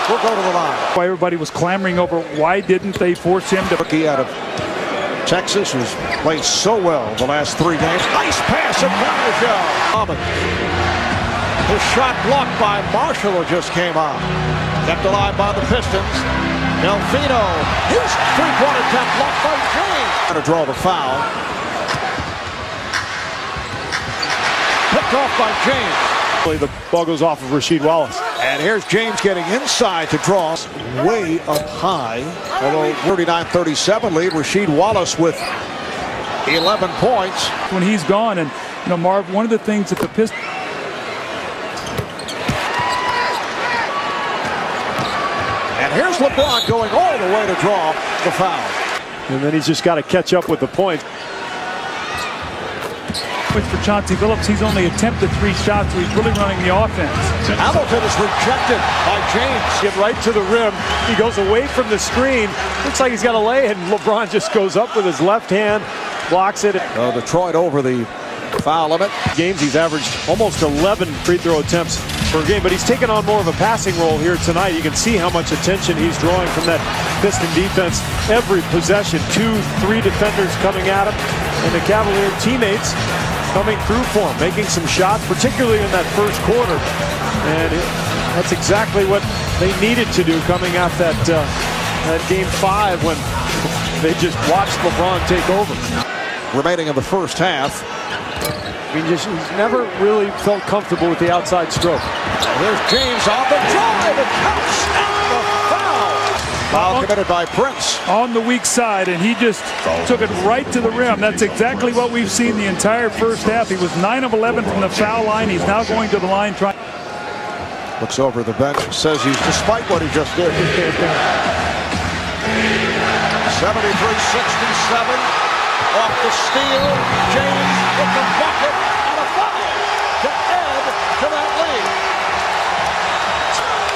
will go to the line. Why everybody was clamoring over why didn't they force him to. Rookie out of Texas, who's played so well the last 3 games. Nice pass at Marshall. His shot blocked by Marshall, who just came on. Kept alive by the Pistons. Delfino, his three-point attempt blocked by James. Trying to draw the foul. Picked off by James. The ball goes off of Rasheed Wallace. And here's James getting inside to draw. Way up high. Although 39-37 lead. Rasheed Wallace with 11 points. When he's gone, and Marv, one of the things that the Pistons. Here's LeBron going all the way to draw the foul. And then he's just got to catch up with the points. For Chauncey Billups, he's only attempted 3 shots, so he's really running the offense. Hamilton is rejected by James. Get right to the rim. He goes away from the screen. Looks like he's got a lay, and LeBron just goes up with his left hand, blocks it. Detroit over the foul limit. Games he's averaged almost 11 free throw attempts per game, but he's taken on more of a passing role here tonight. You can see how much attention he's drawing from that Piston defense. Every possession, 2-3 defenders coming at him, and the Cavalier teammates coming through for him, making some shots, particularly in that first quarter. And that's exactly what they needed to do coming out that game 5 when they just watched LeBron take over. Remaining in the first half. He's never really felt comfortable with the outside stroke. There's James on the drive. It counts and the foul. Foul committed by Prince. On the weak side, and he just took it right to the rim. That's exactly what we've seen the entire first half. He was 9 of 11 from the foul line. He's now going to the line trying. Looks over the bench, says he's despite what he just did. 73-67. Off the steal, James with the bucket and a foul to add to that lead.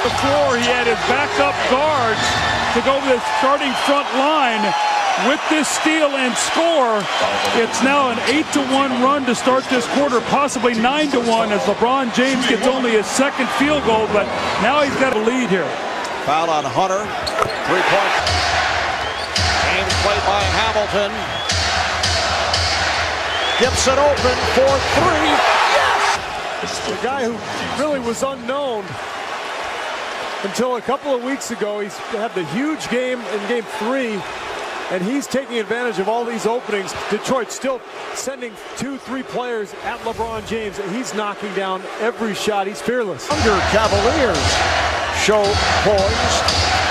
Before he had his backup guards to go to the starting front line with this steal and score. It's now an 8-1 run to start this quarter, possibly 9-1 as LeBron James gets only his second field goal, but now he's got a lead here. Foul on Hunter, 3-point. James played by Hamilton. Gibson open for 3. Yes! The guy who really was unknown until a couple of weeks ago. He's had the huge game in game 3, and he's taking advantage of all these openings. Detroit still sending 2-3 players at LeBron James, and he's knocking down every shot. He's fearless. Under Cavaliers show poise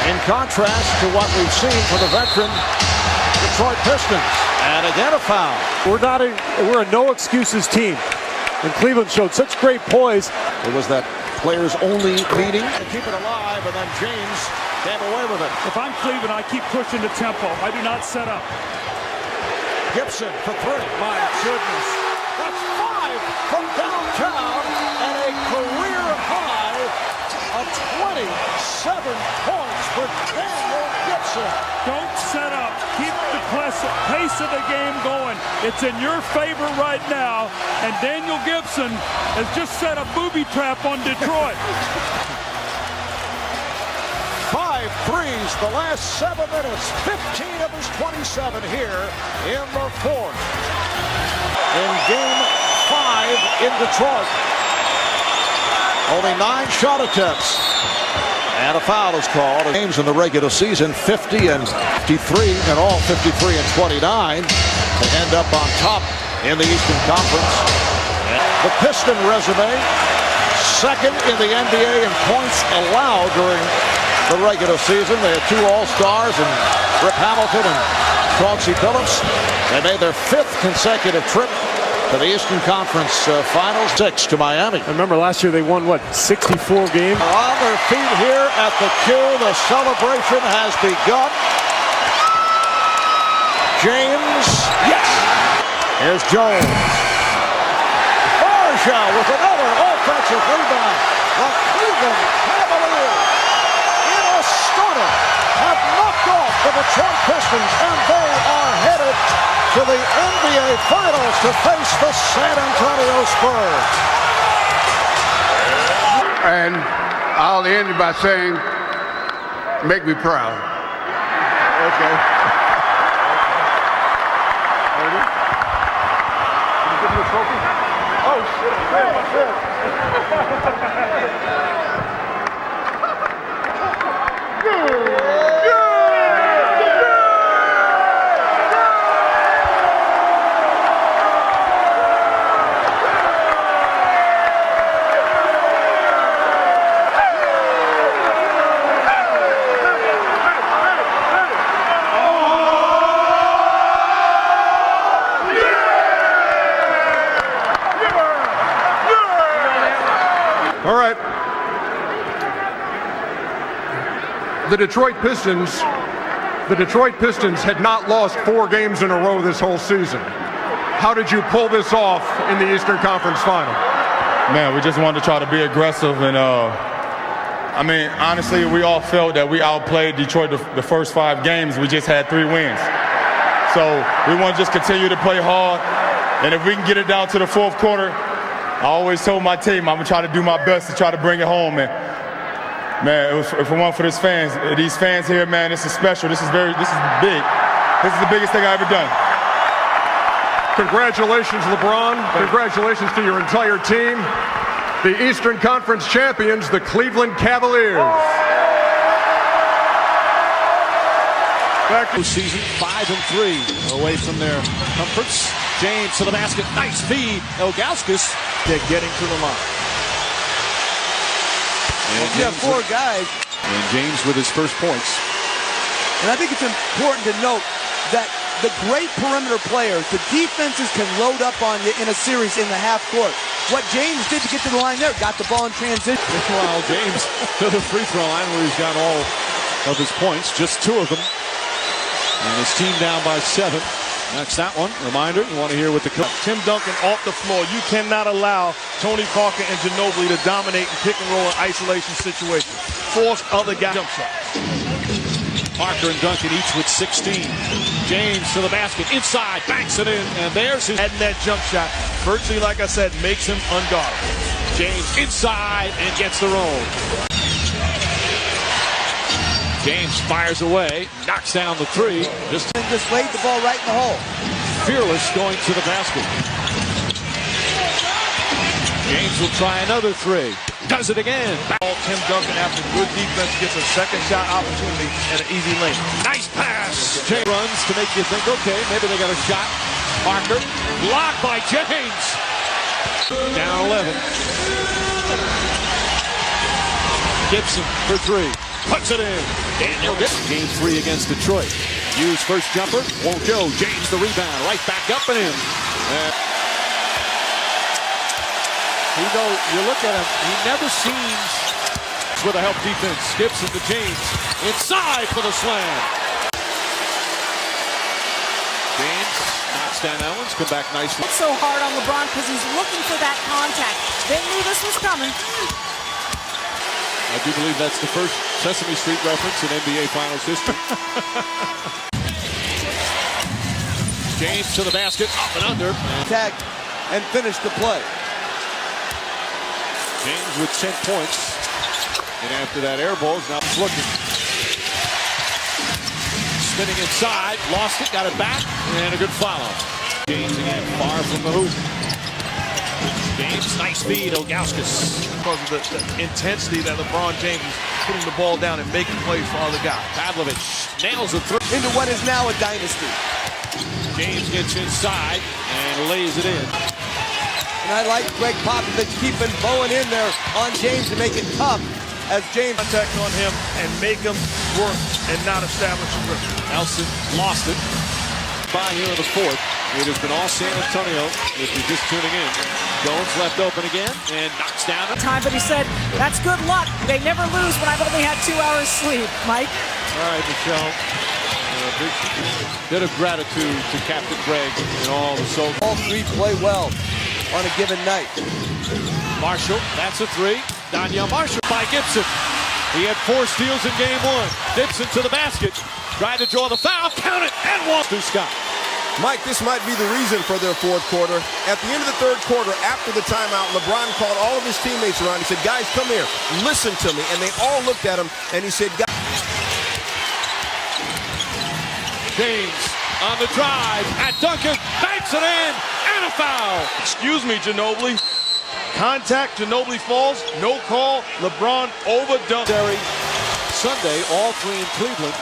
in contrast to what we've seen from the veteran Detroit Pistons. And again a foul. We're a no excuses team. And Cleveland showed such great poise. It was that players only meeting to keep it alive, and then James came away with it. If I'm Cleveland, I keep pushing the tempo. I do not set up. Gibson for 3. My goodness. That's 5 from downtown and a career high of 27 points for Daniel Gibson. Don't set up. Keep the pace of the game going. It's in your favor right now, and Daniel Gibson has just set a booby trap on Detroit. 5 threes the last 7 minutes. 15 of his 27 here in the 4th. In game 5 in Detroit. Only 9 shot attempts. And a foul is called. Games in the regular season, 50 and 53, and all 53 and 29. They end up on top in the Eastern Conference. The Piston resume, second in the NBA in points allowed during the regular season. They had 2 All-Stars and Rip Hamilton and Chauncey Billups. They made their 5th consecutive trip to the Eastern Conference Finals, 6 to Miami. I remember last year they won, 64 games? They're on their feet here at the cue. The celebration has begun. James, yes! Here's Jones. Marshall with another offensive rebound. The Cleveland Cavaliers, in a stunner, have knocked off the Detroit Pistons, and they are headed to the NBA Finals to face the San Antonio Spurs. And I'll end by saying, make me proud. Okay. Can you give me a trophy? Oh, shit. Man, my All right, The Detroit Pistons had not lost 4 games in a row this whole season. How did you pull this off in the Eastern Conference Final? Man, we just wanted to try to be aggressive, and I mean, honestly, we all felt that we outplayed Detroit the first 5 games. We just had 3 wins. So we want to just continue to play hard, and if we can get it down to the 4th quarter, I always told my team I'm going to try to do my best to try to bring it home. And man, if it weren't for these fans here, man, this is special. This is big. This is the biggest thing I've ever done. Congratulations, LeBron. Congratulations to your entire team. The Eastern Conference champions, the Cleveland Cavaliers. Back to season 5-3, away from their comforts. James to the basket, nice feed. Ilgauskas, they're getting to the line. And you have 4 guys. And James with his first points. And I think it's important to note that the great perimeter players, the defenses can load up on you in a series in the half court. What James did to get to the line there, got the ball in transition. Meanwhile, James to the free throw line where he's got all of his points, just 2 of them. And his team down by 7. Next, that one. Reminder, you want to hear what the coach. Tim Duncan off the floor. You cannot allow Tony Parker and Ginobili to dominate and pick and roll in isolation situations. Force other guys. Jump shot. Parker and Duncan each with 16. James to the basket, inside, banks it in, and there's his. Adding that jump shot, virtually, like I said, makes him unguardable. James inside and gets the roll. James fires away, knocks down the 3. Just laid the ball right in the hole. Fearless going to the basket. James will try another 3. Does it again. Tim Duncan, after good defense, gets a second shot opportunity and an easy lane. Nice pass. James runs to make you think, okay, maybe they got a shot. Parker, blocked by James. Down 11. Gibson for 3. Puts it in. Daniel Gibson. Game 3 against Detroit. Hughes first jumper. Won't go. James the rebound. Right back up and in. You look at him, he never seems with a help defense. Gibson to James. Inside for the slam. James knocks down Owens. Come back nicely. It's so hard on LeBron because he's looking for that contact. They knew this was coming. I do believe that's the first Sesame Street reference in NBA Finals history. James to the basket, up and under. Tag and finish the play. James with 10 points. And after that air ball, now he's looking. Spinning inside, lost it, got it back, and a good follow. James again, far from the hoop. James, nice feed, Ilgauskas. Because of the intensity that LeBron James is putting the ball down and making plays for other guys. Pavlovich nails a 3. Into what is now a dynasty. James gets inside and lays it in. And I like Greg Popovich keeping Bowen in there on James to make it tough as James contact on him and make him work and not establish a grip. Nelson lost it. By here in the 4th. It has been all San Antonio if you're just tuning in. Jones left open again and knocks down. Time, but he said, that's good luck. They never lose when I've only had 2 hours sleep. Mike? All right, Michelle. A big bit of gratitude to Captain Greg and all the soldiers. All 3 play well on a given night. Marshall, that's a 3. Danielle Marshall by Gibson. He had 4 steals in game 1. Gibson to the basket. Tried to draw the foul. Count it and walk to Scott. Mike, this might be the reason for their 4th quarter. At the end of the 3rd quarter, after the timeout, LeBron called all of his teammates around. He said, guys, come here. Listen to me. And they all looked at him, and he said, guys. James on the drive at Duncan. Banks it in. And a foul. Excuse me, Ginobili. Contact, Ginobili falls. No call. LeBron overdunked. Sunday, all 3 in Cleveland.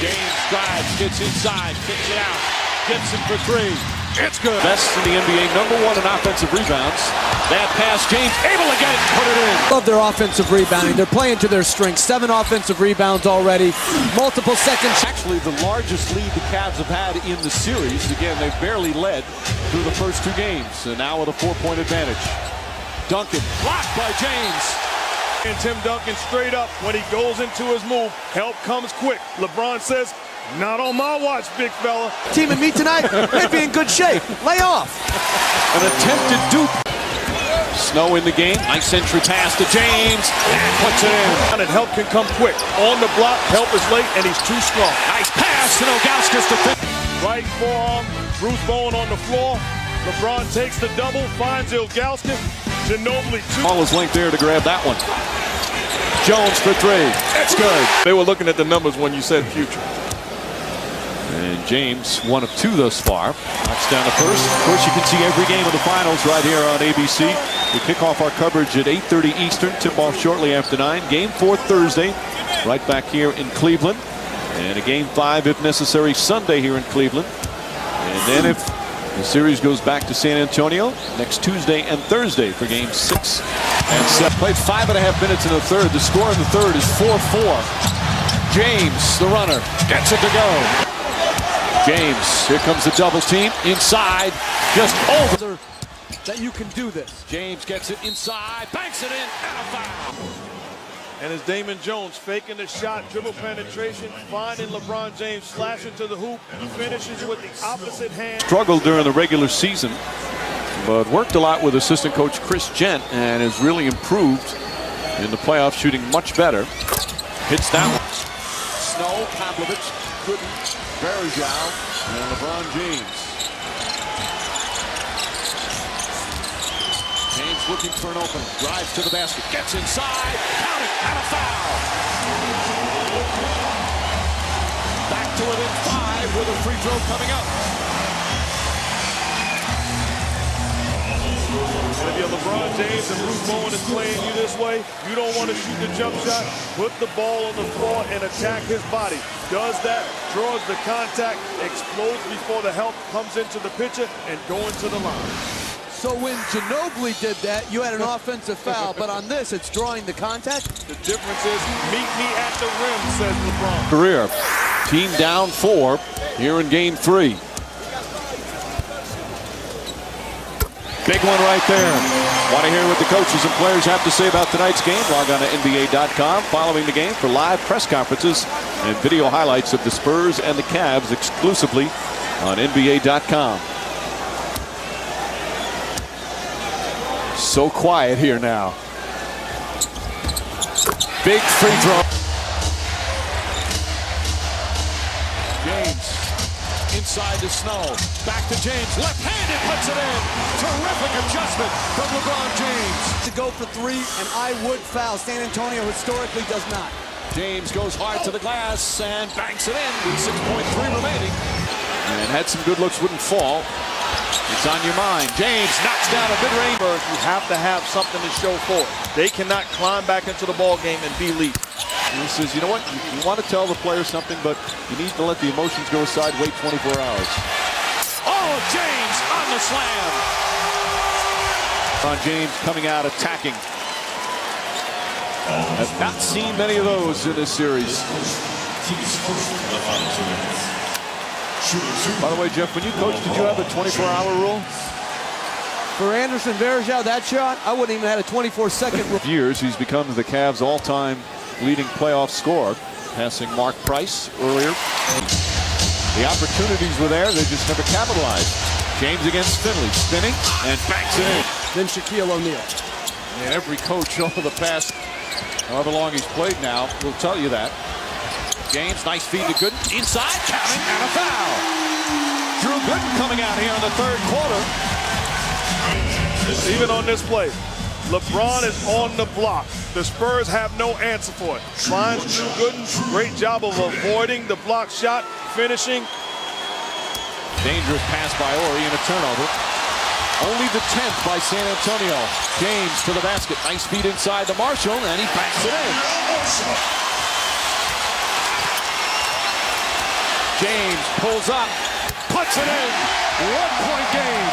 James drives, gets inside, kicks it out. Gibson for 3. It's good. Best in the NBA, #1 in offensive rebounds. That pass, James able to get it and put it in. Love their offensive rebounding. They're playing to their strengths. 7 offensive rebounds already. Multiple seconds. Actually, the largest lead the Cavs have had in the series. Again, they've barely led through the first 2 games. And now with a 4-point advantage. Duncan blocked by James. And Tim Duncan straight up when he goes into his move. Help comes quick. LeBron says, not on my watch, big fella. Team and me tonight, they'd be in good shape. Lay off. An attempted dupe. Snow in the game. Nice entry pass to James. And puts it in. And help can come quick. On the block, help is late, and he's too strong. Nice pass to Ilgauskas to finish. Right forearm, Bruce Bowen on the floor. LeBron takes the double, finds Ilgauskas. Ginobili two. Ball is linked there to grab that one. Jones for three. That's good. They were looking at the numbers when you said future. And James, 1 of 2 thus far. Knocks down the first. Of course, you can see every game of the finals right here on ABC. We kick off our coverage at 8:30 Eastern. Tip off shortly after 9. Game 4 Thursday, right back here in Cleveland. And a game 5, if necessary, Sunday here in Cleveland. And then if the series goes back to San Antonio next Tuesday and Thursday for game 6 and 7. Played 5.5 minutes in the third. The score in the third is 4-4. James, the runner, gets it to go. James, here comes the double team, inside, just over. That you can do this. James gets it inside, banks it in, and a foul. And as Damon Jones faking the shot, dribble penetration, finding LeBron James, slashing to the hoop, finishes with the opposite hand. Struggled during the regular season, but worked a lot with assistant coach Chris Gent and has really improved in the playoffs, shooting much better. Hits that one. Snow, Pavlovich, couldn't. Bergeau and LeBron James. James looking for an opening. Drives to the basket. Gets inside. Count it. And a foul. Back to within 5 with a free throw coming up. If you're LeBron James and Bruce Bowen is playing you this way, you don't want to shoot the jump shot. Put the ball on the floor and attack his body. Does that, draws the contact, explodes before the help comes into the picture and going to the line. So when Ginobili did that, you had an offensive foul, but on this, it's drawing the contact. The difference is, meet me at the rim, says LeBron. Career. Team down 4 here in game 3. Big one right there. Want to hear what the coaches and players have to say about tonight's game? Log on to NBA.com following the game for live press conferences and video highlights of the Spurs and the Cavs exclusively on NBA.com. So quiet here now. Big free throw. James inside to Snow. Back to James. Left-handed puts it in. Terrific adjustment from LeBron James. To go for 3, and I would foul. San Antonio historically does not. James goes hard to the glass and banks it in with 6.3 remaining. And had some good looks, wouldn't fall. It's on your mind. James knocks down a mid-range. You have to have something to show for it. They cannot climb back into the ball game and be lead. He says, you know what? You want to tell the player something, but you need to let the emotions go aside. Wait 24 hours. Oh, James on the slam. James coming out attacking. Have not seen many of those in this series. By the way, Jeff, when you coached, did you have a 24-hour rule? For Anderson Varejao, that shot, I wouldn't even have had a 24-second rule. Years, he's become the Cavs' all-time leading playoff scorer, passing Mark Price earlier. The opportunities were there, they just never capitalized. James against Finley, spinning and banks it in. Then Shaquille O'Neal. And every coach over the past however long he's played now will tell you that. James, nice feed to Gooden. Inside, counting, and a foul. Drew Gooden coming out here in the third quarter. Even on this play, LeBron is on the block. The Spurs have no answer for it. Finds Drew Gooden. Great job of avoiding the block shot, finishing. Dangerous pass by Ori and a turnover. Only the 10th by San Antonio. James to the basket. Nice feed inside the Marshall, and he backs it in. James pulls up, puts it in. 1-point game.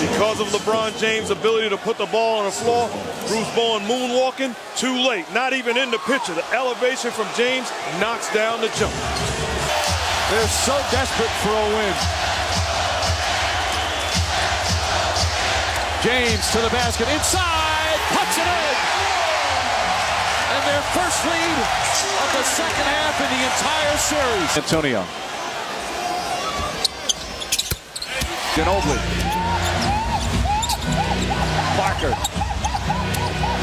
Because of LeBron James' ability to put the ball on the floor, Bruce Bowen moonwalking, too late. Not even in the picture. The elevation from James knocks down the jump. They're so desperate for a win. James to the basket, inside, puts it in. First lead of the second half in the entire series. Antonio. Ginobili. Parker.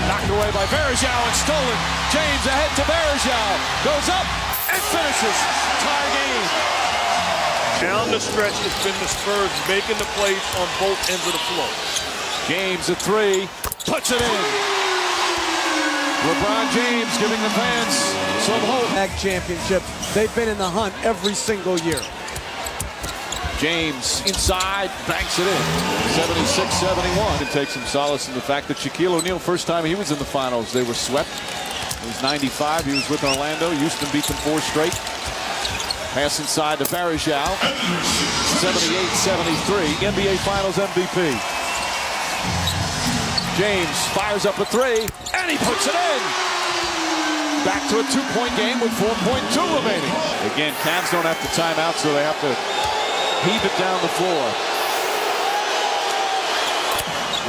Knocked away by Varejao and stolen. James ahead to Varejao. Goes up and finishes. Tie game. Down the stretch, it's been the Spurs making the plays on both ends of the floor. James a three. Puts it in. LeBron James giving the fans some hope. Championship. They've been in the hunt every single year. James inside, banks it in. 76-71. And takes some solace in the fact that Shaquille O'Neal, first time he was in the finals, they were swept. It was 95. He was with Orlando. Houston beat them 4 straight. Pass inside to Varejao. 78-73. NBA Finals MVP. James fires up a three, and he puts it in. Back to a 2-point game with 4.2 remaining. Again, Cavs don't have to time out, so they have to heave it down the floor.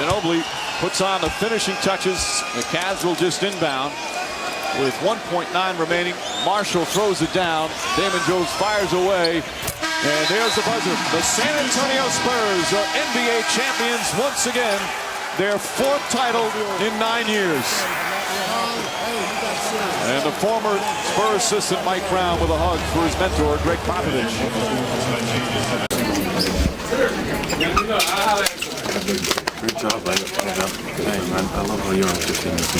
Ginobili puts on the finishing touches. The Cavs will just inbound with 1.9 remaining. Marshall throws it down. Damon Jones fires away. And there's the buzzer. The San Antonio Spurs are NBA champions once again. Their 4th title in 9 years. And the former Spurs assistant Mike Brown with a hug for his mentor, Greg Popovich. Great job, man. Hey, man, I love how you're on 15 minutes.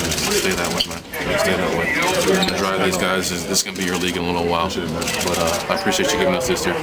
Stay that way, man. Stay that way. We're going to drive these guys. This is going to be your league in a little while. But I appreciate you giving us this year.